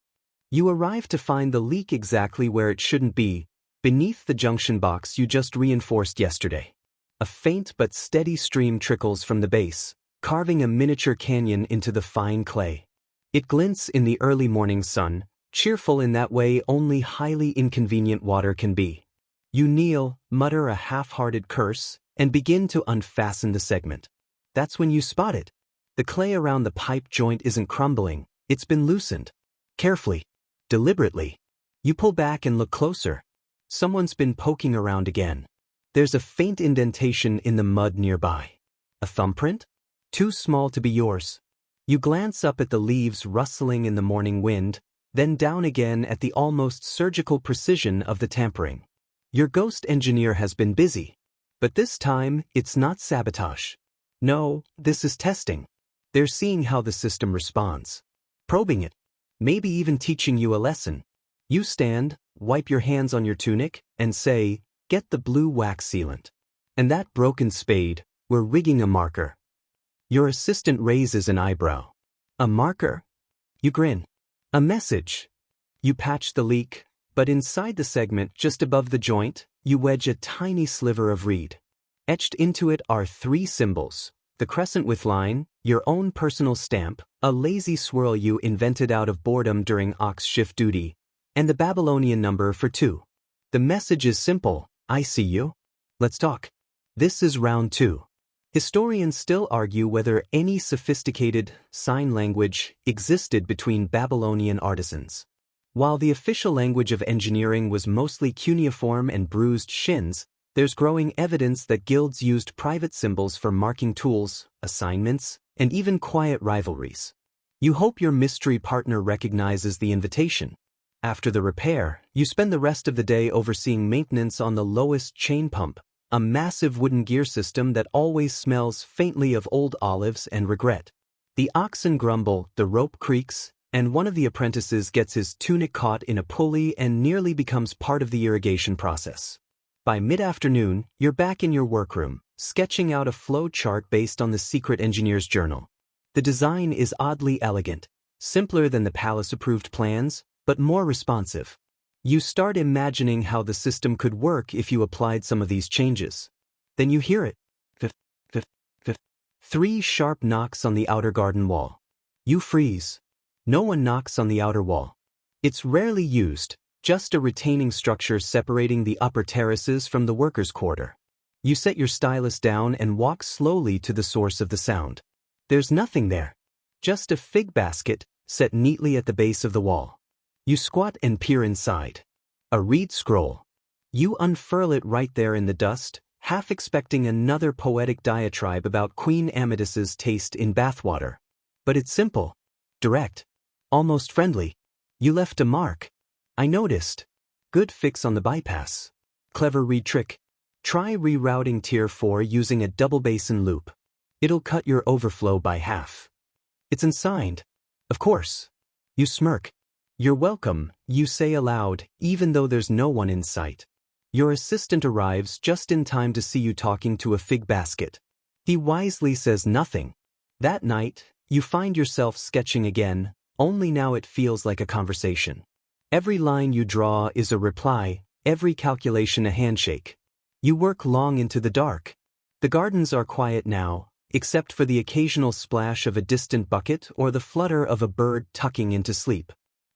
You arrive to find the leak exactly where it shouldn't be, beneath the junction box you just reinforced yesterday. A faint but steady stream trickles from the base, carving a miniature canyon into the fine clay. It glints in the early morning sun, cheerful in that way only highly inconvenient water can be. You kneel, mutter a half-hearted curse, and begin to unfasten the segment. That's when you spot it. The clay around the pipe joint isn't crumbling, it's been loosened. Carefully, deliberately. You pull back and look closer. Someone's been poking around again. There's a faint indentation in the mud nearby. A thumbprint? Too small to be yours. You glance up at the leaves rustling in the morning wind, then down again at the almost surgical precision of the tampering. Your ghost engineer has been busy. But this time, it's not sabotage. No, this is testing. They're seeing how the system responds. Probing it. Maybe even teaching you a lesson. You stand, wipe your hands on your tunic, and say, "Get the blue wax sealant." And that broken spade, we're rigging a marker. Your assistant raises an eyebrow. A marker? You grin. A message. You patch the leak, but inside the segment just above the joint, you wedge a tiny sliver of reed. Etched into it are 3 symbols: the crescent with line, your own personal stamp, a lazy swirl you invented out of boredom during ox shift duty, and the Babylonian number for 2. The message is simple: I see you. Let's talk. This is round 2. Historians still argue whether any sophisticated sign language existed between Babylonian artisans. While the official language of engineering was mostly cuneiform and bruised shins, there's growing evidence that guilds used private symbols for marking tools, assignments, and even quiet rivalries. You hope your mystery partner recognizes the invitation. After the repair, you spend the rest of the day overseeing maintenance on the lowest chain pump, a massive wooden gear system that always smells faintly of old olives and regret. The oxen grumble, the rope creaks, and one of the apprentices gets his tunic caught in a pulley and nearly becomes part of the irrigation process. By mid-afternoon, you're back in your workroom, sketching out a flow chart based on the secret engineer's journal. The design is oddly elegant, simpler than the palace-approved plans, but more responsive. You start imagining how the system could work if you applied some of these changes. Then you hear it. 3 sharp knocks on the outer garden wall. You freeze. No one knocks on the outer wall. It's rarely used, just a retaining structure separating the upper terraces from the workers' quarter. You set your stylus down and walk slowly to the source of the sound. There's nothing there. Just a fig basket, set neatly at the base of the wall. You squat and peer inside. A reed scroll. You unfurl it right there in the dust, half expecting another poetic diatribe about Queen Amethyst's taste in bathwater. But it's simple, direct, almost friendly. You left a mark. I noticed. Good fix on the bypass. Clever reed trick. Try rerouting Tier 4 using a double basin loop. It'll cut your overflow by half. It's unsigned. Of course. You smirk. You're welcome, you say aloud, even though there's no one in sight. Your assistant arrives just in time to see you talking to a fig basket. He wisely says nothing. That night, you find yourself sketching again, only now it feels like a conversation. Every line you draw is a reply, every calculation a handshake. You work long into the dark. The gardens are quiet now, except for the occasional splash of a distant bucket or the flutter of a bird tucking into sleep.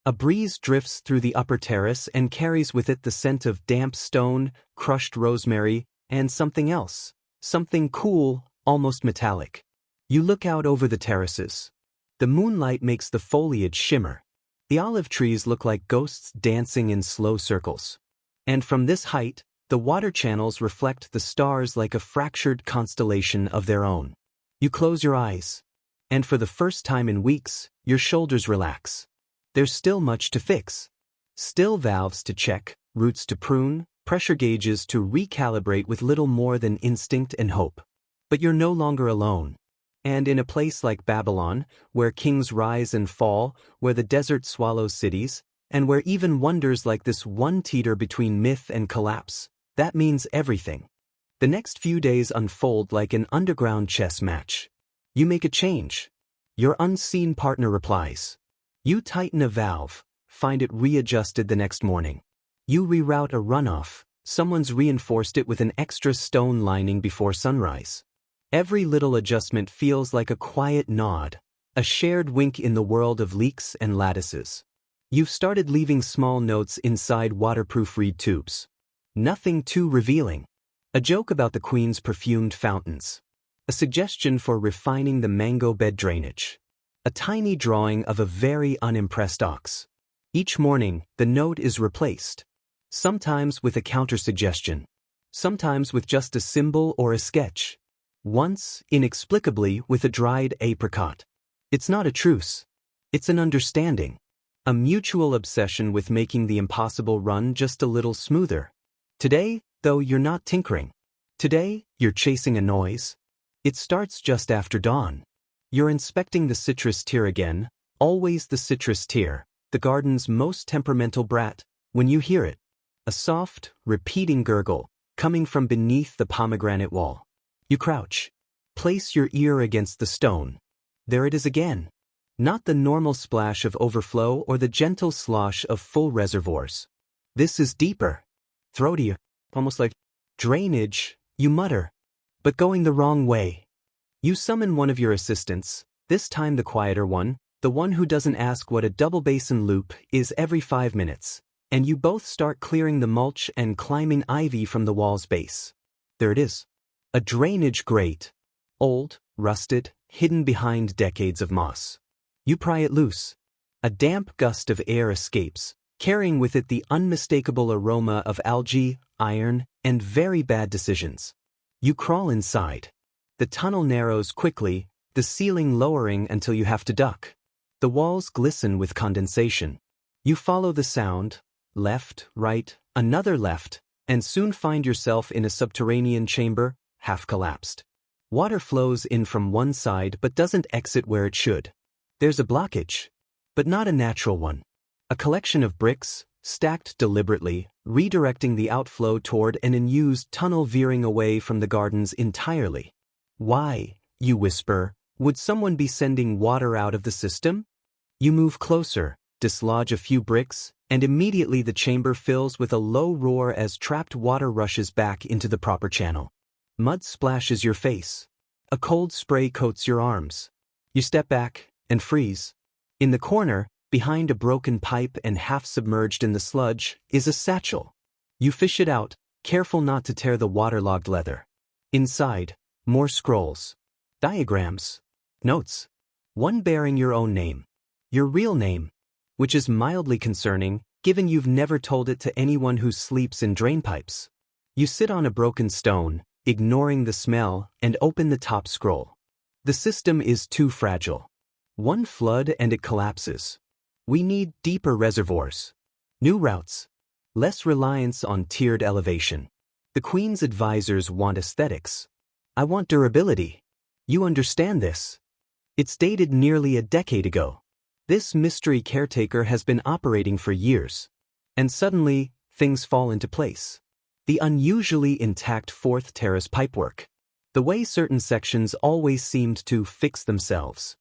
A breeze drifts through the upper terrace and carries with it the scent of damp stone, crushed rosemary, and something else, something cool, almost metallic. You look out over the terraces. The moonlight makes the foliage shimmer. The olive trees look like ghosts dancing in slow circles. And from this height, the water channels reflect the stars like a fractured constellation of their own. You close your eyes. And for the first time in weeks, your shoulders relax. There's still much to fix. Still valves to check, roots to prune, pressure gauges to recalibrate with little more than instinct and hope. But you're no longer alone. And in a place like Babylon, where kings rise and fall, where the desert swallows cities, and where even wonders like this one teeter between myth and collapse, that means everything. The next few days unfold like an underground chess match. You make a change. Your unseen partner replies. You tighten a valve, find it readjusted the next morning. You reroute a runoff, someone's reinforced it with an extra stone lining before sunrise. Every little adjustment feels like a quiet nod, a shared wink in the world of leaks and lattices. You've started leaving small notes inside waterproof reed tubes. Nothing too revealing. A joke about the Queen's perfumed fountains. A suggestion for refining the mango bed drainage. A tiny drawing of a very unimpressed ox. Each morning, the note is replaced. Sometimes with a counter-suggestion. Sometimes with just a symbol or a sketch. Once, inexplicably, with a dried apricot. It's not a truce. It's an understanding. A mutual obsession with making the impossible run just a little smoother. Today, though, you're not tinkering. Today, you're chasing a noise. It starts just after dawn. You're inspecting the citrus tier again, always the citrus tier, the garden's most temperamental brat, when you hear it. A soft, repeating gurgle, coming from beneath the pomegranate wall. You crouch. Place your ear against the stone. There it is again. Not the normal splash of overflow or the gentle slosh of full reservoirs. This is deeper. Throatier, almost like drainage, you mutter. But going the wrong way. You summon one of your assistants, this time the quieter one, the one who doesn't ask what a double basin loop is every 5 minutes, and you both start clearing the mulch and climbing ivy from the wall's base. There it is. A drainage grate. old, rusted, hidden behind decades of moss. You pry it loose. A damp gust of air escapes, carrying with it the unmistakable aroma of algae, iron, and very bad decisions. You crawl inside. The tunnel narrows quickly, the ceiling lowering until you have to duck. The walls glisten with condensation. You follow the sound, left, right, another left, and soon find yourself in a subterranean chamber, half collapsed. Water flows in from one side but doesn't exit where it should. There's a blockage, but not a natural one. A collection of bricks, stacked deliberately, redirecting the outflow toward an unused tunnel veering away from the gardens entirely. Why, you whisper, would someone be sending water out of the system? You move closer, dislodge a few bricks, and immediately the chamber fills with a low roar as trapped water rushes back into the proper channel. Mud splashes your face. A cold spray coats your arms. You step back and freeze. In the corner, behind a broken pipe and half submerged in the sludge, is a satchel. You fish it out, careful not to tear the waterlogged leather. Inside, more scrolls. Diagrams. Notes. One bearing your own name. Your real name. Which is mildly concerning, given you've never told it to anyone who sleeps in drainpipes. You sit on a broken stone, ignoring the smell, and open the top scroll. The system is too fragile. One flood and it collapses. We need deeper reservoirs. New routes. Less reliance on tiered elevation. The Queen's advisors want aesthetics. I want durability. You understand this. It's dated nearly a decade ago. This mystery caretaker has been operating for years. And suddenly, things fall into place. The unusually intact fourth terrace pipework. The way certain sections always seemed to fix themselves.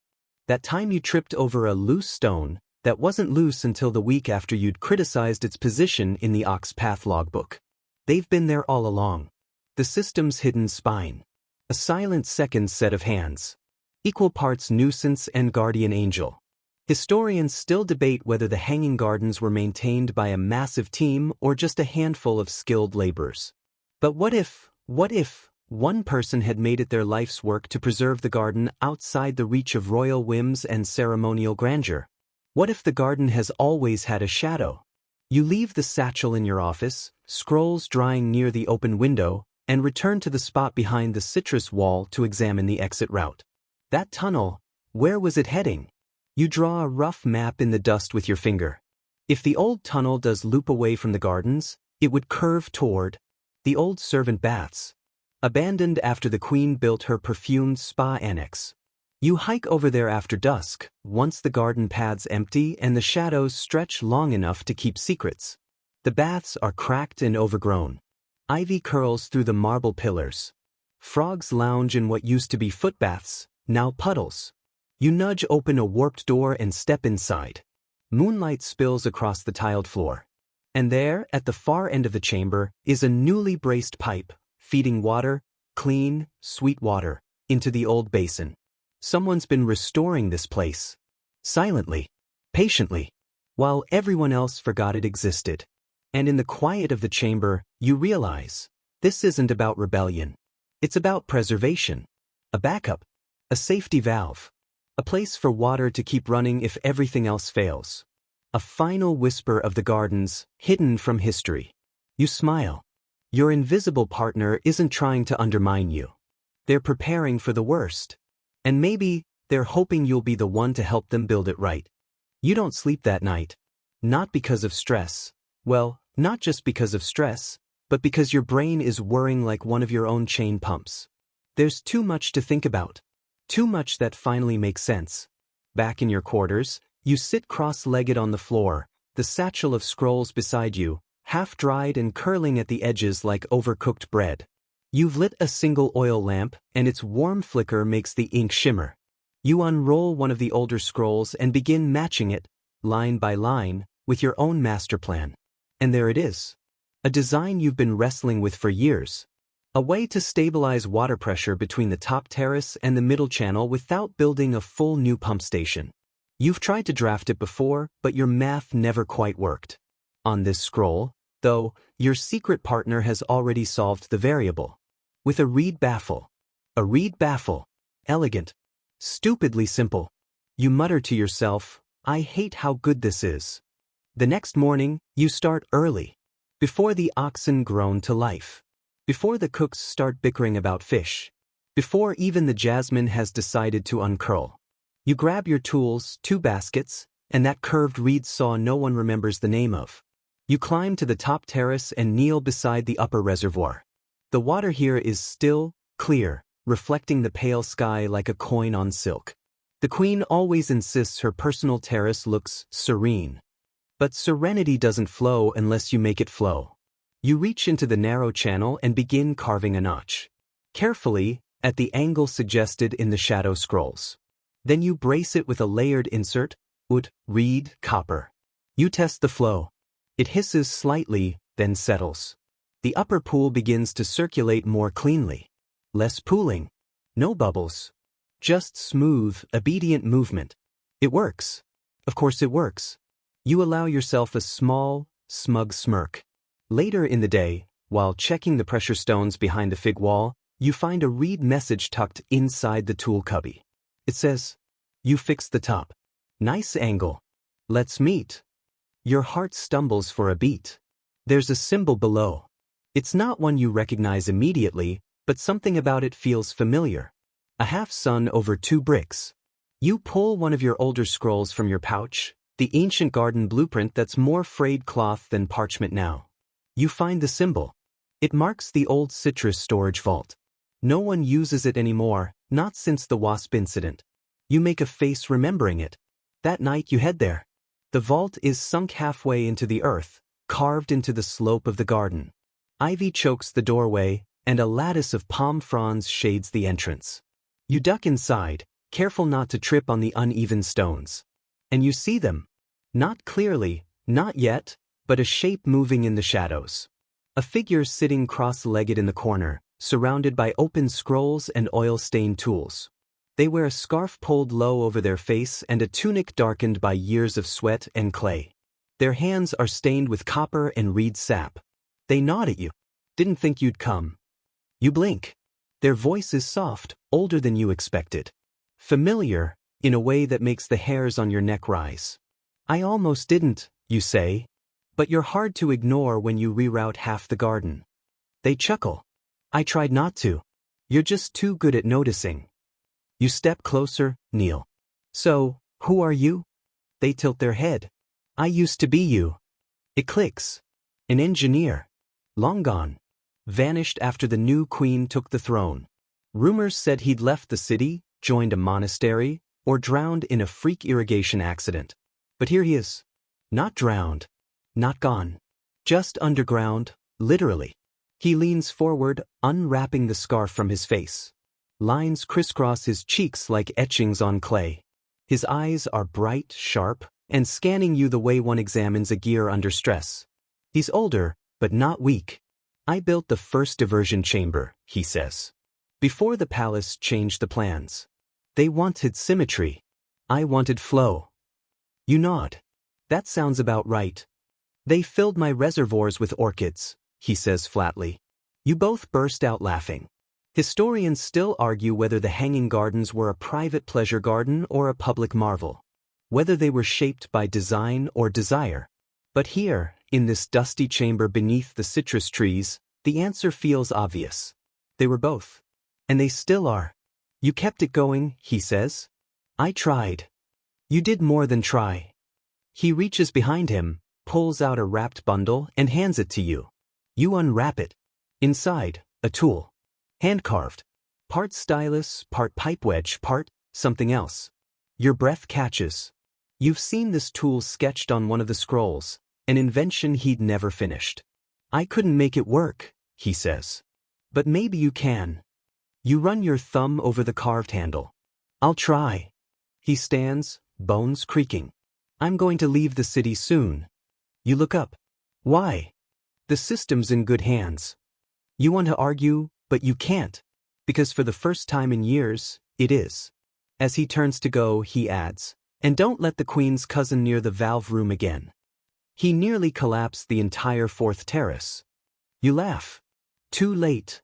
That time you tripped over a loose stone that wasn't loose until the week after you'd criticized its position in the Ox Path logbook. They've been there all along. The system's hidden spine. A silent second set of hands. Equal parts nuisance and guardian angel. Historians still debate whether the hanging gardens were maintained by a massive team or just a handful of skilled laborers. But what if one person had made it their life's work to preserve the garden outside the reach of royal whims and ceremonial grandeur? What if the garden has always had a shadow? You leave the satchel in your office, scrolls drying near the open window, and return to the spot behind the citrus wall to examine the exit route. That tunnel, where was it heading? You draw a rough map in the dust with your finger. If the old tunnel does loop away from the gardens, it would curve toward the old servant baths, abandoned after the Queen built her perfumed spa annex. You hike over there after dusk, once the garden paths empty and the shadows stretch long enough to keep secrets. The baths are cracked and overgrown. Ivy curls through the marble pillars. Frogs lounge in what used to be footbaths, now puddles. You nudge open a warped door and step inside. Moonlight spills across the tiled floor. And there, at the far end of the chamber, is a newly braced pipe, feeding water, clean, sweet water, into the old basin. Someone's been restoring this place. Silently. Patiently. While everyone else forgot it existed. And in the quiet of the chamber, you realize, this isn't about rebellion. It's about preservation. A backup. A safety valve. A place for water to keep running if everything else fails. A final whisper of the gardens, hidden from history. You smile. Your invisible partner isn't trying to undermine you. They're preparing for the worst. And maybe, they're hoping you'll be the one to help them build it right. You don't sleep that night. Not because of stress. Well, not just because of stress, but because your brain is whirring like one of your own chain pumps. There's too much to think about. Too much that finally makes sense. Back in your quarters, you sit cross-legged on the floor, the satchel of scrolls beside you, half-dried and curling at the edges like overcooked bread. You've lit a single oil lamp, and its warm flicker makes the ink shimmer. You unroll one of the older scrolls and begin matching it, line by line, with your own master plan. And there it is. A design you've been wrestling with for years. A way to stabilize water pressure between the top terrace and the middle channel without building a full new pump station. You've tried to draft it before, but your math never quite worked. On this scroll, though, your secret partner has already solved the variable. With a reed baffle. A reed baffle. elegant, stupidly simple. You mutter to yourself, I hate how good this is. The next morning, you start early. Before the oxen groan to life. Before the cooks start bickering about fish. Before even the jasmine has decided to uncurl. You grab your tools, 2 baskets, and that curved reed saw no one remembers the name of. You climb to the top terrace and kneel beside the upper reservoir. The water here is still, clear, reflecting the pale sky like a coin on silk. The queen always insists her personal terrace looks serene. But serenity doesn't flow unless you make it flow. You reach into the narrow channel and begin carving a notch. Carefully, at the angle suggested in the shadow scrolls. Then you brace it with a layered insert, wood, reed, copper. You test the flow. It hisses slightly, then settles. The upper pool begins to circulate more cleanly. Less pooling. No bubbles. Just smooth, obedient movement. It works. Of course it works. You allow yourself a small, smug smirk. Later in the day, while checking the pressure stones behind the fig wall, you find a reed message tucked inside the tool cubby. It says, you fixed the top. Nice angle. Let's meet. Your heart stumbles for a beat. There's a symbol below. It's not one you recognize immediately, but something about it feels familiar. A half sun over 2 bricks. You pull one of your older scrolls from your pouch, the ancient garden blueprint that's more frayed cloth than parchment now. You find the symbol. It marks the old citrus storage vault. No one uses it anymore, not since the wasp incident. You make a face remembering it. That night you head there. The vault is sunk halfway into the earth, carved into the slope of the garden. Ivy chokes the doorway, and a lattice of palm fronds shades the entrance. You duck inside, careful not to trip on the uneven stones. And you see them. Not clearly, not yet, but a shape moving in the shadows. A figure sitting cross-legged in the corner, surrounded by open scrolls and oil-stained tools. They wear a scarf pulled low over their face and a tunic darkened by years of sweat and clay. Their hands are stained with copper and reed sap. They nod at you. Didn't think you'd come. You blink. Their voice is soft, older than you expected. Familiar, in a way that makes the hairs on your neck rise. I almost didn't, you say. But you're hard to ignore when you reroute half the garden. They chuckle. I tried not to. You're just too good at noticing. You step closer, kneel. So, who are you? They tilt their head. I used to be you. It clicks. An engineer. Long gone. Vanished after the new queen took the throne. Rumors said he'd left the city, joined a monastery, or drowned in a freak irrigation accident. But here he is. Not drowned. Not gone. Just underground, literally. He leans forward, unwrapping the scarf from his face. Lines crisscross his cheeks like etchings on clay. His eyes are bright, sharp, and scanning you the way one examines a gear under stress. He's older, but not weak. I built the first diversion chamber, he says. Before the palace changed the plans. They wanted symmetry. I wanted flow. You nod. That sounds about right. They filled my reservoirs with orchids, he says flatly. You both burst out laughing. Historians still argue whether the hanging gardens were a private pleasure garden or a public marvel. Whether they were shaped by design or desire. But here, in this dusty chamber beneath the citrus trees, the answer feels obvious. They were both. And they still are. You kept it going, he says. I tried. You did more than try. He reaches behind him, pulls out a wrapped bundle, and hands it to you. You unwrap it. Inside, a tool. Hand-carved. Part stylus, part pipe wedge, part something else. Your breath catches. You've seen this tool sketched on one of the scrolls, an invention he'd never finished. I couldn't make it work, he says. But maybe you can. You run your thumb over the carved handle. I'll try. He stands, bones creaking. I'm going to leave the city soon. You look up. Why? The system's in good hands. You want to argue, but you can't. Because for the first time in years, it is. As he turns to go, he adds, and don't let the queen's cousin near the valve room again. He nearly collapsed the entire 4th terrace. You laugh. Too late.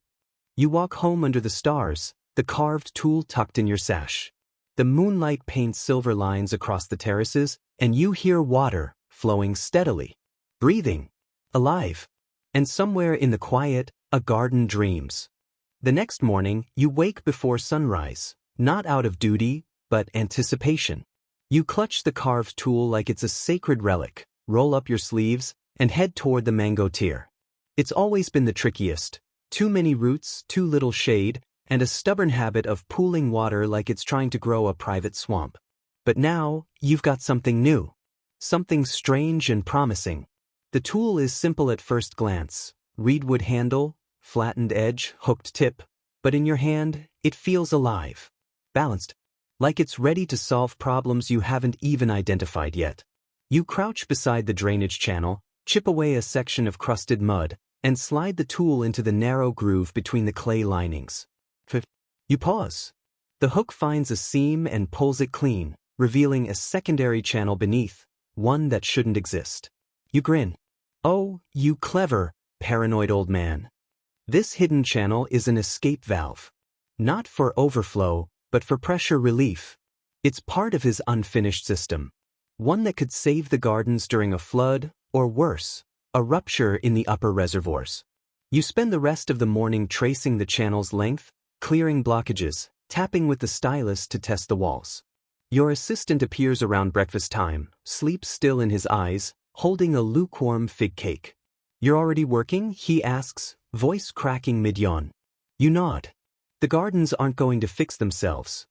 You walk home under the stars, the carved tool tucked in your sash. The moonlight paints silver lines across the terraces, and you hear water flowing steadily, breathing, alive. And somewhere in the quiet, a garden dreams. The next morning, you wake before sunrise, not out of duty, but anticipation. You clutch the carved tool like it's a sacred relic, roll up your sleeves, and head toward the mango tier. It's always been the trickiest. Too many roots, too little shade, and a stubborn habit of pooling water like it's trying to grow a private swamp. But now, you've got something new. Something strange and promising. The tool is simple at first glance. Reedwood handle, flattened edge, hooked tip. But in your hand, it feels alive. Balanced. Like it's ready to solve problems you haven't even identified yet. You crouch beside the drainage channel, chip away a section of crusted mud, and slide the tool into the narrow groove between the clay linings. You pause. The hook finds a seam and pulls it clean, revealing a secondary channel beneath, one that shouldn't exist. You grin. Oh, you clever, paranoid old man. This hidden channel is an escape valve. Not for overflow, but for pressure relief. It's part of his unfinished system. One that could save the gardens during a flood, or worse, a rupture in the upper reservoirs. You spend the rest of the morning tracing the channel's length, clearing blockages, tapping with the stylus to test the walls. Your assistant appears around breakfast time, sleep still in his eyes, holding a lukewarm fig cake. You're already working? He asks, voice cracking mid-yawn. You nod. The gardens aren't going to fix themselves.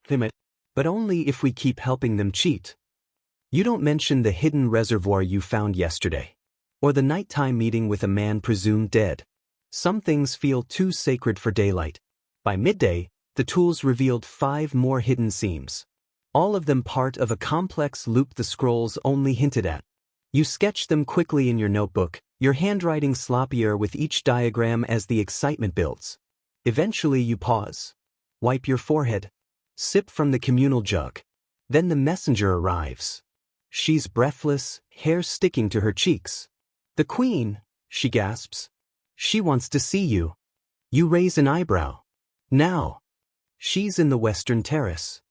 They might, but only if we keep helping them cheat. You don't mention the hidden reservoir you found yesterday, or the nighttime meeting with a man presumed dead. Some things feel too sacred for daylight. By midday, the tools revealed 5 more hidden seams. All of them part of a complex loop the scrolls only hinted at. You sketch them quickly in your notebook, your handwriting sloppier with each diagram as the excitement builds. Eventually you pause. Wipe your forehead. Sip from the communal jug. Then the messenger arrives. She's breathless, hair sticking to her cheeks. The queen, she gasps. She wants to see you. You raise an eyebrow. Now. She's in the western terrace.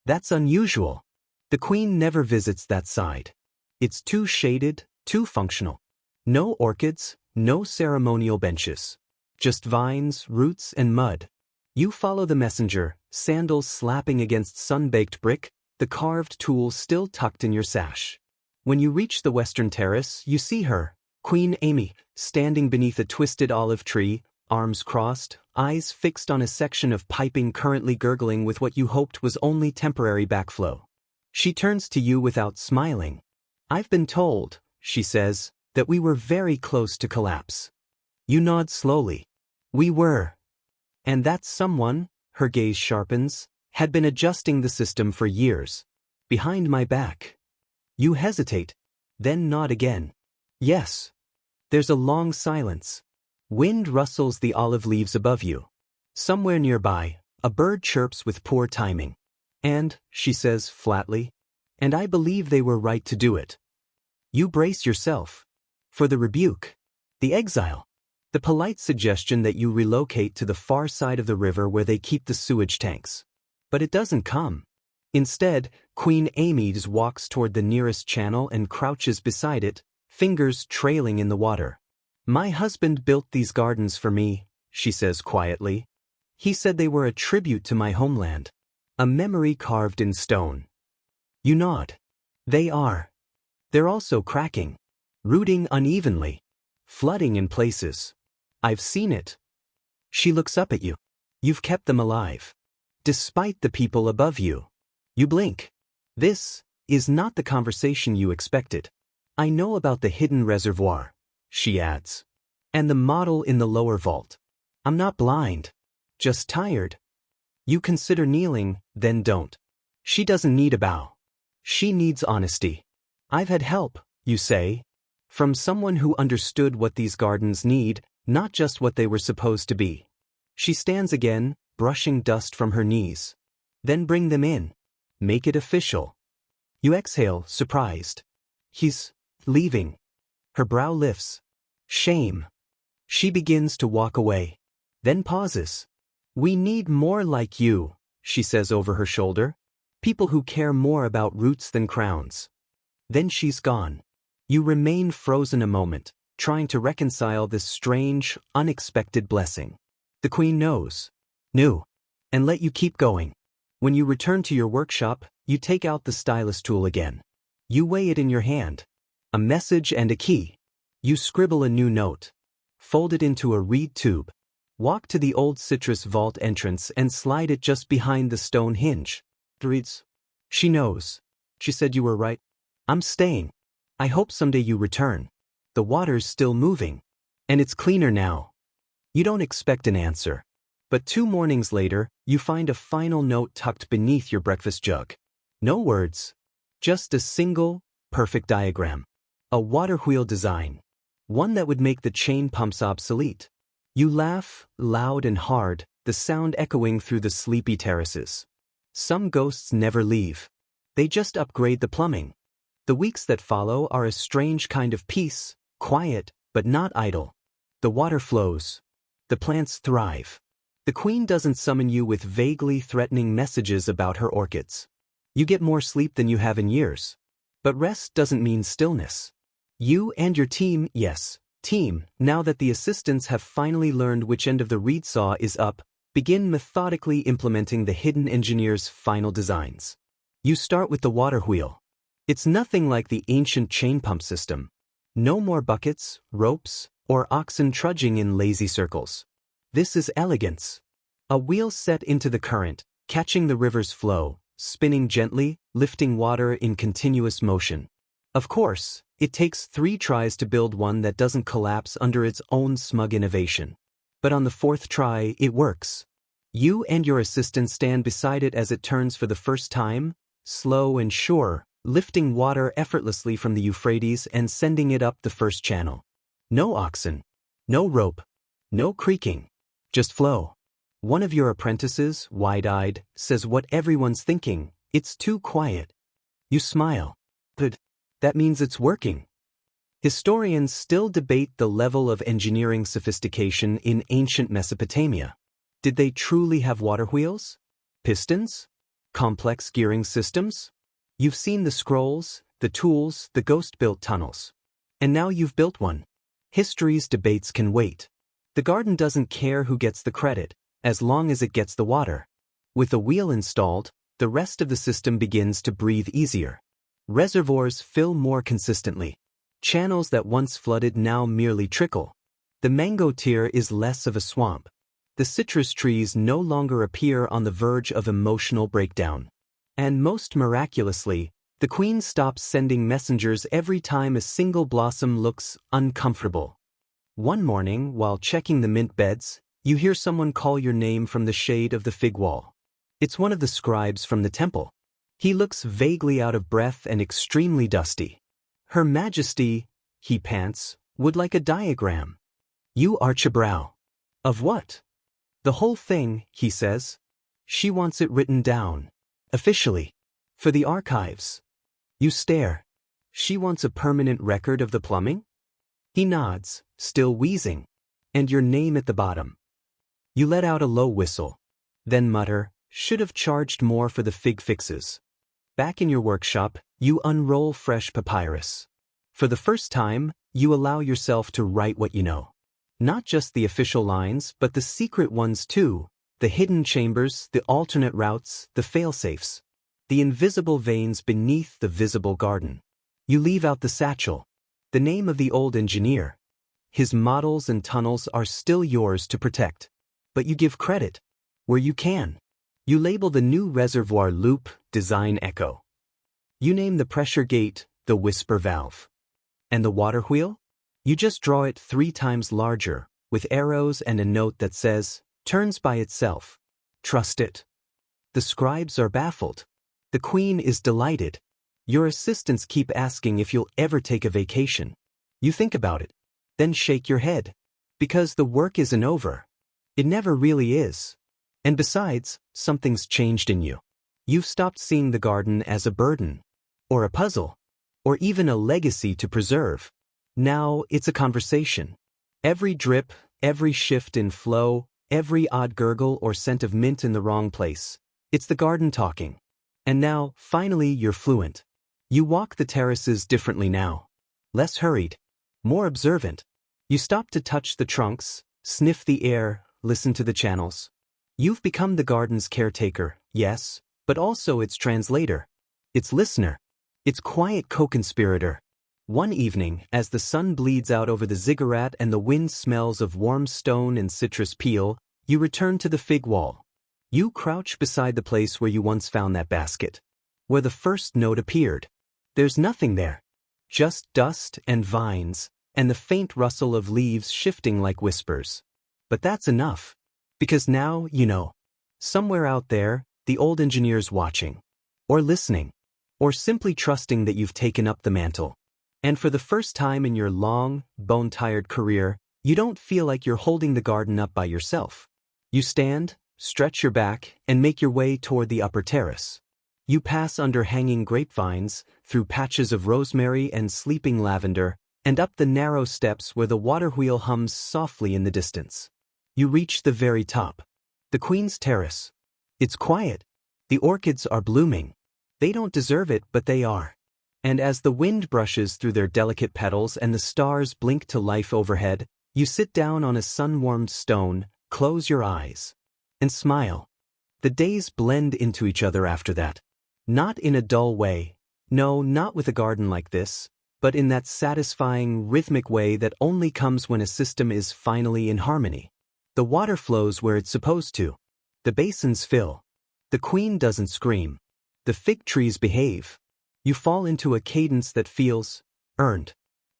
That's unusual. The queen never visits that side. It's too shaded, too functional. No orchids, no ceremonial benches. Just vines, roots, and mud. You follow the messenger, sandals slapping against sun-baked brick, the carved tool still tucked in your sash. When you reach the western terrace, you see her, Queen Amy, standing beneath a twisted olive tree, arms crossed, eyes fixed on a section of piping currently gurgling with what you hoped was only temporary backflow. She turns to you without smiling. I've been told, she says, that we were very close to collapse. You nod slowly. We were. And that someone, her gaze sharpens, had been adjusting the system for years. Behind my back. You hesitate, then nod again. Yes. There's a long silence. Wind rustles the olive leaves above you. Somewhere nearby, a bird chirps with poor timing. And, she says flatly, and I believe they were right to do it. You brace yourself. For the rebuke. The exile. The polite suggestion that you relocate to the far side of the river where they keep the sewage tanks. But it doesn't come. Instead, Queen Amy's walks toward the nearest channel and crouches beside it, fingers trailing in the water. My husband built these gardens for me, she says quietly. He said they were a tribute to my homeland. A memory carved in stone. You nod. They are. They're also cracking. Rooting unevenly. Flooding in places. I've seen it. She looks up at you. You've kept them alive. Despite the people above you. You blink. This is not the conversation you expected. I know about the hidden reservoir, she adds. And the model in the lower vault. I'm not blind. Just tired. You consider kneeling, then don't. She doesn't need a bow. She needs honesty. I've had help, you say. From someone who understood what these gardens need, not just what they were supposed to be. She stands again, brushing dust from her knees. Then bring them in. Make it official. You exhale, surprised. He's leaving. Her brow lifts. Shame. She begins to walk away. Then pauses. "We need more like you," she says over her shoulder. "People who care more about roots than crowns." Then she's gone. You remain frozen a moment, trying to reconcile this strange, unexpected blessing. The queen knew, and let you keep going. When you return to your workshop, you take out the stylus tool again. You weigh it in your hand. A message and a key. You scribble a new note. Fold it into a reed tube. Walk to the old citrus vault entrance and slide it just behind the stone hinge. It reads, "She knows. She said you were right. I'm staying. I hope someday you return. The water's still moving. And it's cleaner now." You don't expect an answer. But 2 mornings later, you find a final note tucked beneath your breakfast jug. No words. Just a single, perfect diagram. A water wheel design. One that would make the chain pumps obsolete. You laugh, loud and hard, the sound echoing through the sleepy terraces. Some ghosts never leave. They just upgrade the plumbing. The weeks that follow are a strange kind of peace, quiet, but not idle. The water flows. The plants thrive. The queen doesn't summon you with vaguely threatening messages about her orchids. You get more sleep than you have in years. But rest doesn't mean stillness. You and your team, yes, team, now that the assistants have finally learned which end of the reed saw is up, begin methodically implementing the hidden engineer's final designs. You start with the water wheel. It's nothing like the ancient chain pump system. No more buckets, ropes, or oxen trudging in lazy circles. This is elegance. A wheel set into the current, catching the river's flow, spinning gently, lifting water in continuous motion. Of course, it takes 3 tries to build one that doesn't collapse under its own smug innovation. But on the 4th try, it works. You and your assistant stand beside it as it turns for the first time, slow and sure, lifting water effortlessly from the Euphrates and sending it up the first channel. No oxen, no rope, no creaking, just flow. One of your apprentices, wide-eyed, says what everyone's thinking, "It's too quiet." You smile. Good. That means it's working. Historians still debate the level of engineering sophistication in ancient Mesopotamia. Did they truly have water wheels? Pistons? Complex gearing systems? You've seen the scrolls, the tools, the ghost-built tunnels. And now you've built one. History's debates can wait. The garden doesn't care who gets the credit, as long as it gets the water. With the wheel installed, the rest of the system begins to breathe easier. Reservoirs fill more consistently. Channels that once flooded now merely trickle. The mango tier is less of a swamp. The citrus trees no longer appear on the verge of emotional breakdown. And most miraculously, the queen stops sending messengers every time a single blossom looks uncomfortable. One morning, while checking the mint beds, you hear someone call your name from the shade of the fig wall. It's one of the scribes from the temple. He looks vaguely out of breath and extremely dusty. "Her Majesty," he pants, "would like a diagram." You arch a brow. "Of what?" "The whole thing," he says. "She wants it written down. Officially. For the archives." You stare. "She wants a permanent record of the plumbing?" He nods, still wheezing. "And your name at the bottom." You let out a low whistle. Then mutter, "Should have charged more for the fig fixes." Back in your workshop, you unroll fresh papyrus. For the first time, you allow yourself to write what you know. Not just the official lines, but the secret ones too, the hidden chambers, the alternate routes, the fail-safes. The invisible veins beneath the visible garden. You leave out the satchel. The name of the old engineer. His models and tunnels are still yours to protect. But you give credit where you can. You label the new reservoir loop, design echo. You name the pressure gate, the whisper valve. And the water wheel? You just draw it 3 times larger, with arrows and a note that says, "Turns by itself. Trust it." The scribes are baffled. The queen is delighted. Your assistants keep asking if you'll ever take a vacation. You think about it, then shake your head. Because the work isn't over. It never really is. And besides, something's changed in you. You've stopped seeing the garden as a burden, or a puzzle, or even a legacy to preserve. Now it's a conversation. Every drip, every shift in flow, Every odd gurgle or scent of mint in the wrong place. It's the garden talking. And now, finally, you're fluent. You walk the terraces differently now. Less hurried. More observant. You stop to touch the trunks, sniff the air, listen to the channels. You've become the garden's caretaker, yes, but also its translator. Its listener. Its quiet co-conspirator. One evening, as the sun bleeds out over the ziggurat and the wind smells of warm stone and citrus peel, you return to the fig wall. You crouch beside the place where you once found that basket. Where the first note appeared. There's nothing there. Just dust and vines, and the faint rustle of leaves shifting like whispers. But that's enough. Because now, you know. Somewhere out there, the old engineer's watching. Or listening. Or simply trusting that you've taken up the mantle. And for the first time in your long, bone-tired career, you don't feel like you're holding the garden up by yourself. You stand, stretch your back, and make your way toward the upper terrace. You pass under hanging grapevines, through patches of rosemary and sleeping lavender, and up the narrow steps where the water wheel hums softly in the distance. You reach the very top. The Queen's Terrace. It's quiet. The orchids are blooming. They don't deserve it, but they are. And as the wind brushes through their delicate petals and the stars blink to life overhead, you sit down on a sun-warmed stone, close your eyes, and smile. The days blend into each other after that. Not in a dull way. No, not with a garden like this, but in that satisfying, rhythmic way that only comes when a system is finally in harmony. The water flows where it's supposed to. The basins fill. The queen doesn't scream. The fig trees behave. You fall into a cadence that feels earned.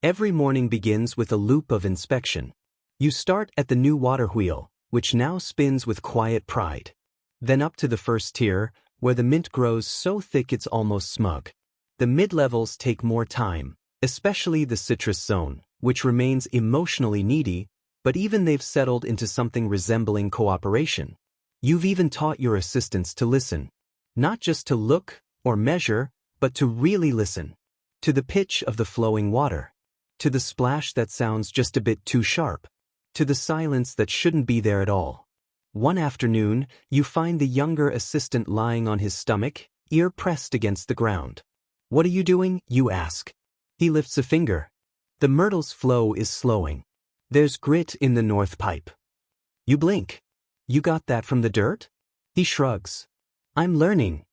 Every morning begins with a loop of inspection. You start at the new water wheel, which now spins with quiet pride. Then up to the first tier, where the mint grows so thick it's almost smug. The mid-levels take more time, especially the citrus zone, which remains emotionally needy, but even they've settled into something resembling cooperation. You've even taught your assistants to listen. Not just to look or measure, but to really listen. To the pitch of the flowing water. To the splash that sounds just a bit too sharp. To the silence that shouldn't be there at all. One afternoon, you find the younger assistant lying on his stomach, ear pressed against the ground. "What are you doing?" you ask. He lifts a finger. The myrtle's flow is slowing. There's grit in the north pipe. You blink. "You got that from the dirt?" He shrugs. "I'm learning."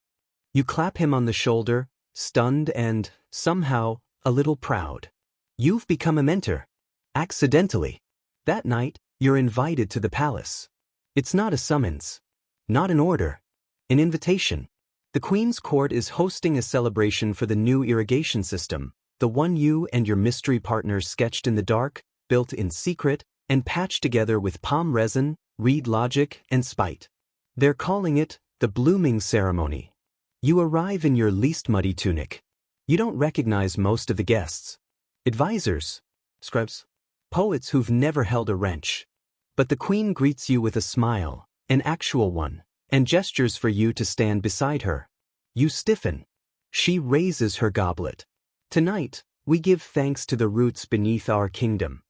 You clap him on the shoulder, stunned and, somehow, a little proud. You've become a mentor. Accidentally. That night, you're invited to the palace. It's not a summons. Not an order. An invitation. The Queen's Court is hosting a celebration for the new irrigation system, the one you and your mystery partners sketched in the dark, built in secret, and patched together with palm resin, reed logic, and spite. They're calling it the blooming ceremony. You arrive in your least muddy tunic. You don't recognize most of the guests. Advisors. Scribes. Poets who've never held a wrench. But the Queen greets you with a smile, an actual one, and gestures for you to stand beside her. You stiffen. She raises her goblet. "Tonight, we give thanks to the roots beneath our kingdom."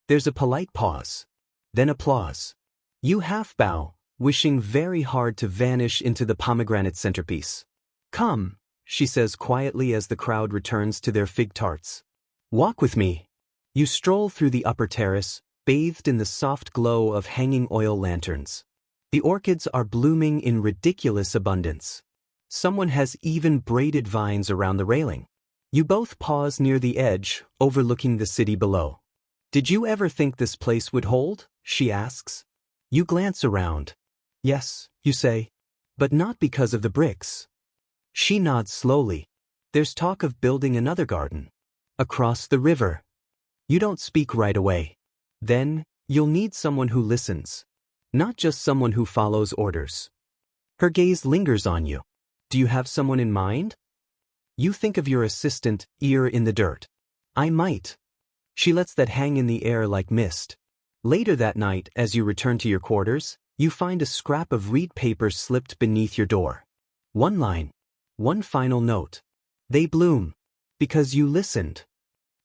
There's a polite pause. Then applause. You half bow, wishing very hard to vanish into the pomegranate centerpiece. "Come," she says quietly as the crowd returns to their fig tarts. "Walk with me." You stroll through the upper terrace, bathed in the soft glow of hanging oil lanterns. The orchids are blooming in ridiculous abundance. Someone has even braided vines around the railing. You both pause near the edge, overlooking the city below. "Did you ever think this place would hold?" she asks. You glance around. "Yes," you say. "But not because of the bricks." She nods slowly. "There's talk of building another garden. Across the river." You don't speak right away. Then, you'll need someone who listens. Not just someone who follows orders. Her gaze lingers on you. Do you have someone in mind? You think of your assistant, ear in the dirt. "I might." She lets that hang in the air like mist. Later that night, as you return to your quarters, you find a scrap of reed paper slipped beneath your door. One line. One final note. They bloom. Because you listened.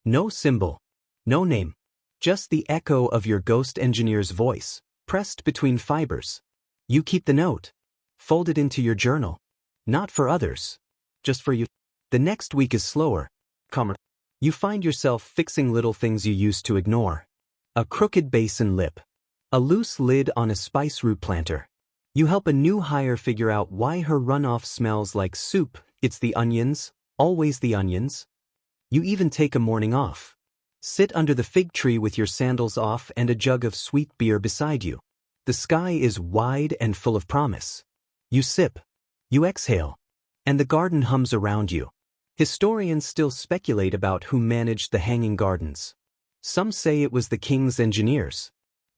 No symbol. No name. Just the echo of your ghost engineer's voice, pressed between fibers. You keep the note. Fold it into your journal. Not for others. Just for you. The next week is slower, calmer. You find yourself fixing little things you used to ignore. A crooked basin lip. A loose lid on a spice root planter. You help a new hire figure out why her runoff smells like soup. It's the onions, always the onions. You even take a morning off. Sit under the fig tree with your sandals off and a jug of sweet beer beside you. The sky is wide and full of promise. You sip. You exhale. And the garden hums around you. Historians still speculate about who managed the hanging gardens. Some say it was the king's engineers.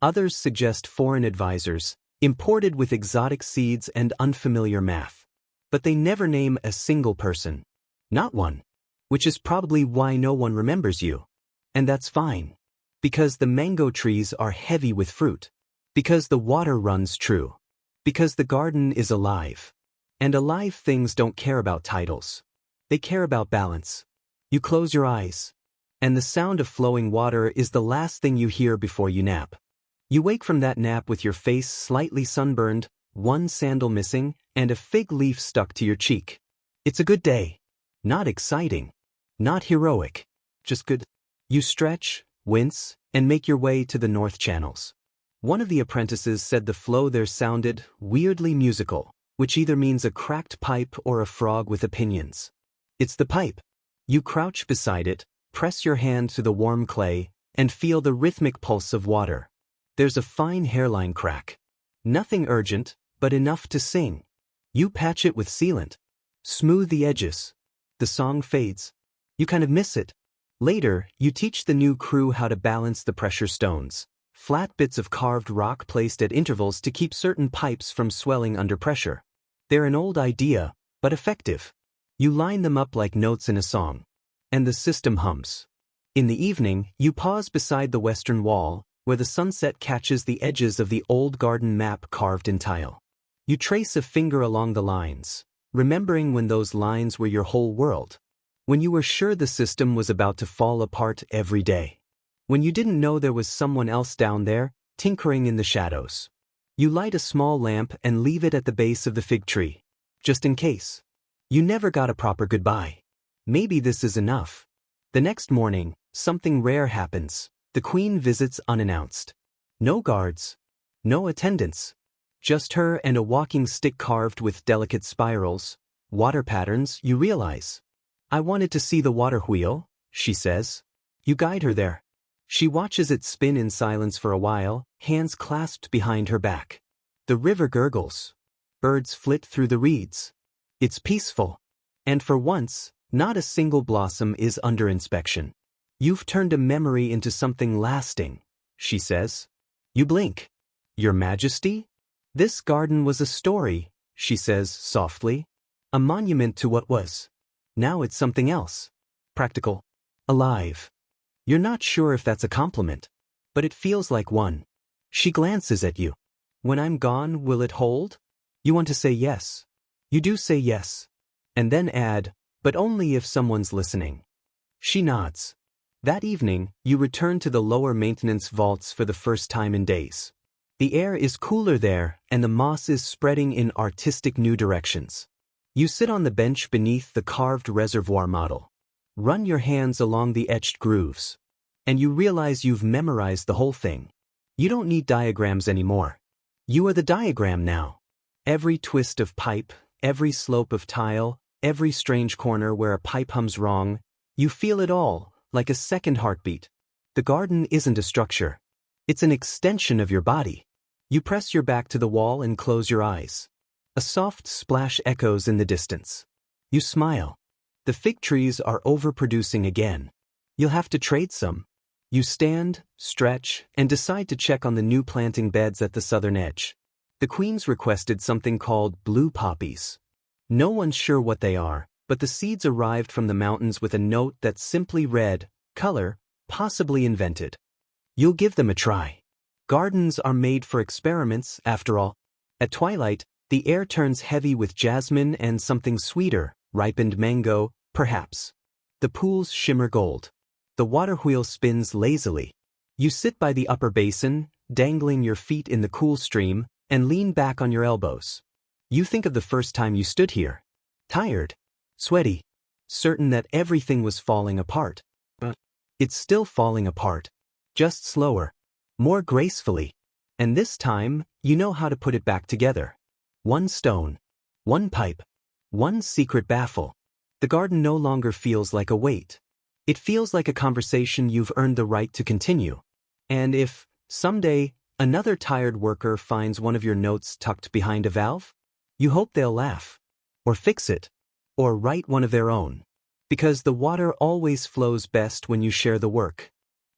Others suggest foreign advisors, imported with exotic seeds and unfamiliar math. But they never name a single person. Not one. Which is probably why no one remembers you. And that's fine. Because the mango trees are heavy with fruit. Because the water runs true. Because the garden is alive. And alive things don't care about titles. They care about balance. You close your eyes. And the sound of flowing water is the last thing you hear before you nap. You wake from that nap with your face slightly sunburned, one sandal missing, and a fig leaf stuck to your cheek. It's a good day. Not exciting. Not heroic. Just good. You stretch, wince, and make your way to the north channels. One of the apprentices said the flow there sounded weirdly musical, which either means a cracked pipe or a frog with opinions. It's the pipe. You crouch beside it, press your hand to the warm clay, and feel the rhythmic pulse of water. There's a fine hairline crack. Nothing urgent, but enough to sing. You patch it with sealant. Smooth the edges. The song fades. You kind of miss it. Later, you teach the new crew how to balance the pressure stones. Flat bits of carved rock placed at intervals to keep certain pipes from swelling under pressure. They're an old idea, but effective. You line them up like notes in a song. And the system hums. In the evening, you pause beside the western wall, where the sunset catches the edges of the old garden map carved in tile. You trace a finger along the lines, remembering when those lines were your whole world. When you were sure the system was about to fall apart every day. When you didn't know there was someone else down there, tinkering in the shadows. You light a small lamp and leave it at the base of the fig tree. Just in case. You never got a proper goodbye. Maybe this is enough. The next morning, something rare happens. The queen visits unannounced. No guards. No attendants. Just her and a walking stick carved with delicate spirals, water patterns. You realize. I wanted to see the water wheel, she says. You guide her there. She watches it spin in silence for a while, hands clasped behind her back. The river gurgles. Birds flit through the reeds. It's peaceful. And for once, not a single blossom is under inspection. You've turned a memory into something lasting, she says. You blink. Your Majesty? This garden was a story, she says softly. A monument to what was. Now it's something else. Practical. Alive. You're not sure if that's a compliment, but it feels like one. She glances at you. When I'm gone, will it hold? You want to say yes. You do say yes. And then add, but only if someone's listening. She nods. That evening, you return to the lower maintenance vaults for the first time in days. The air is cooler there, and the moss is spreading in artistic new directions. You sit on the bench beneath the carved reservoir model. Run your hands along the etched grooves. And you realize you've memorized the whole thing. You don't need diagrams anymore. You are the diagram now. Every twist of pipe, every slope of tile, every strange corner where a pipe hums wrong, you feel it all, like a second heartbeat. The garden isn't a structure. It's an extension of your body. You press your back to the wall and close your eyes. A soft splash echoes in the distance. You smile. The fig trees are overproducing again. You'll have to trade some. You stand, stretch, and decide to check on the new planting beds at the southern edge. The queen's requested something called blue poppies. No one's sure what they are, but the seeds arrived from the mountains with a note that simply read, color, possibly invented. You'll give them a try. Gardens are made for experiments, after all. At twilight, the air turns heavy with jasmine and something sweeter, ripened mango, perhaps. The pools shimmer gold. The water wheel spins lazily. You sit by the upper basin, dangling your feet in the cool stream, and lean back on your elbows. You think of the first time you stood here. Tired, sweaty, certain that everything was falling apart. But it's still falling apart. Just slower, more gracefully. And this time, you know how to put it back together. One stone, one pipe, one secret baffle. The garden no longer feels like a weight. It feels like a conversation you've earned the right to continue. And if, someday, another tired worker finds one of your notes tucked behind a valve, you hope they'll laugh, or fix it, or write one of their own. Because the water always flows best when you share the work.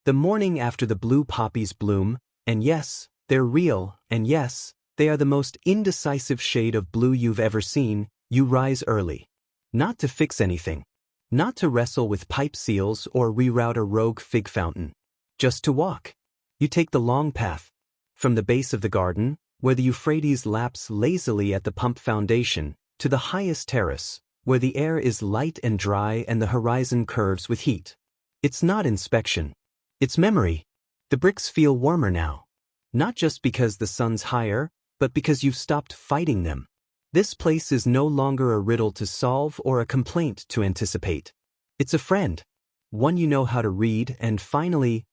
The morning after the blue poppies bloom, and yes, they're real, and yes, they are the most indecisive shade of blue you've ever seen, you rise early. Not to fix anything. Not to wrestle with pipe seals or reroute a rogue fig fountain. Just to walk. You take the long path. From the base of the garden, where the Euphrates laps lazily at the pump foundation, to the highest terrace, where the air is light and dry and the horizon curves with heat. It's not inspection. It's memory. The bricks feel warmer now. Not just because the sun's higher, but because you've stopped fighting them. This place is no longer a riddle to solve or a complaint to anticipate. It's a friend. One you know how to read and finally,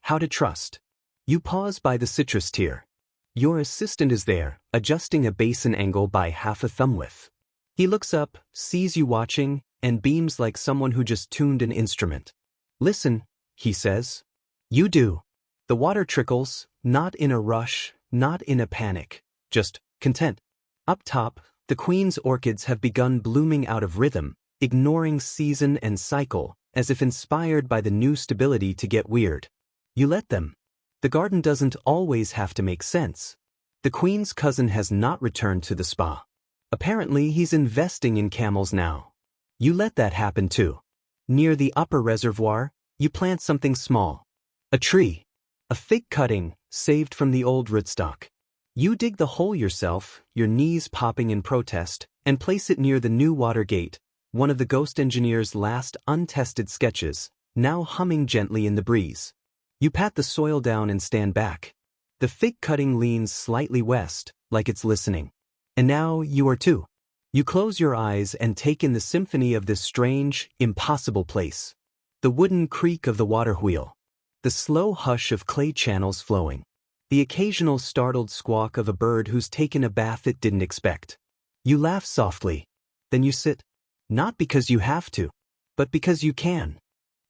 how to trust. You pause by the citrus tier. Your assistant is there, adjusting a basin angle by half a thumb width. He looks up, sees you watching, and beams like someone who just tuned an instrument. Listen, he says. You do. The water trickles, not in a rush, not in a panic, just content. Up top, the queen's orchids have begun blooming out of rhythm, ignoring season and cycle, as if inspired by the new stability to get weird. You let them. The garden doesn't always have to make sense. The queen's cousin has not returned to the spa. Apparently he's investing in camels now. You let that happen too. Near the upper reservoir, you plant something small. A tree. A fig cutting, saved from the old rootstock. You dig the hole yourself, your knees popping in protest, and place it near the new water gate, one of the ghost engineer's last untested sketches, now humming gently in the breeze. You pat the soil down and stand back. The fig cutting leans slightly west, like it's listening. And now you are too. You close your eyes and take in the symphony of this strange, impossible place. The wooden creak of the water wheel. The slow hush of clay channels flowing. The occasional startled squawk of a bird who's taken a bath it didn't expect. You laugh softly. Then you sit. Not because you have to, but because you can.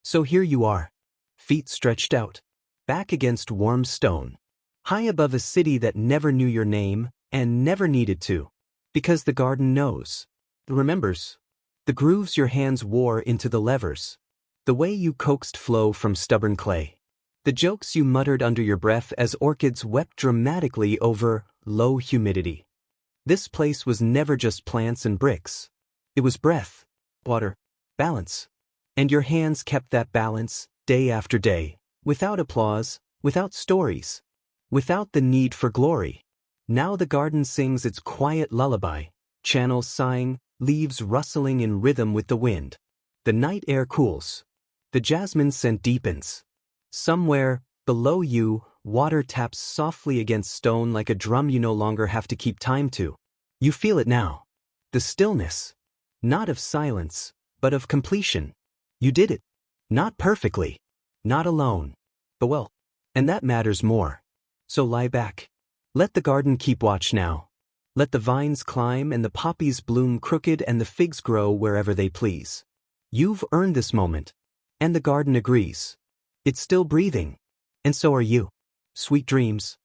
So here you are. Feet stretched out. Back against warm stone. High above a city that never knew your name, and never needed to. Because the garden knows. Remembers. The grooves your hands wore into the levers. The way you coaxed flow from stubborn clay. The jokes you muttered under your breath as orchids wept dramatically over low humidity. This place was never just plants and bricks. It was breath, water, balance. And your hands kept that balance, day after day, without applause, without stories, without the need for glory. Now the garden sings its quiet lullaby, channels sighing, leaves rustling in rhythm with the wind. The night air cools. The jasmine scent deepens. Somewhere, below you, water taps softly against stone like a drum you no longer have to keep time to. You feel it now. The stillness. Not of silence, but of completion. You did it. Not perfectly. Not alone. But well. And that matters more. So lie back. Let the garden keep watch now. Let the vines climb and the poppies bloom crooked and the figs grow wherever they please. You've earned this moment. And the garden agrees. It's still breathing. And so are you. Sweet dreams.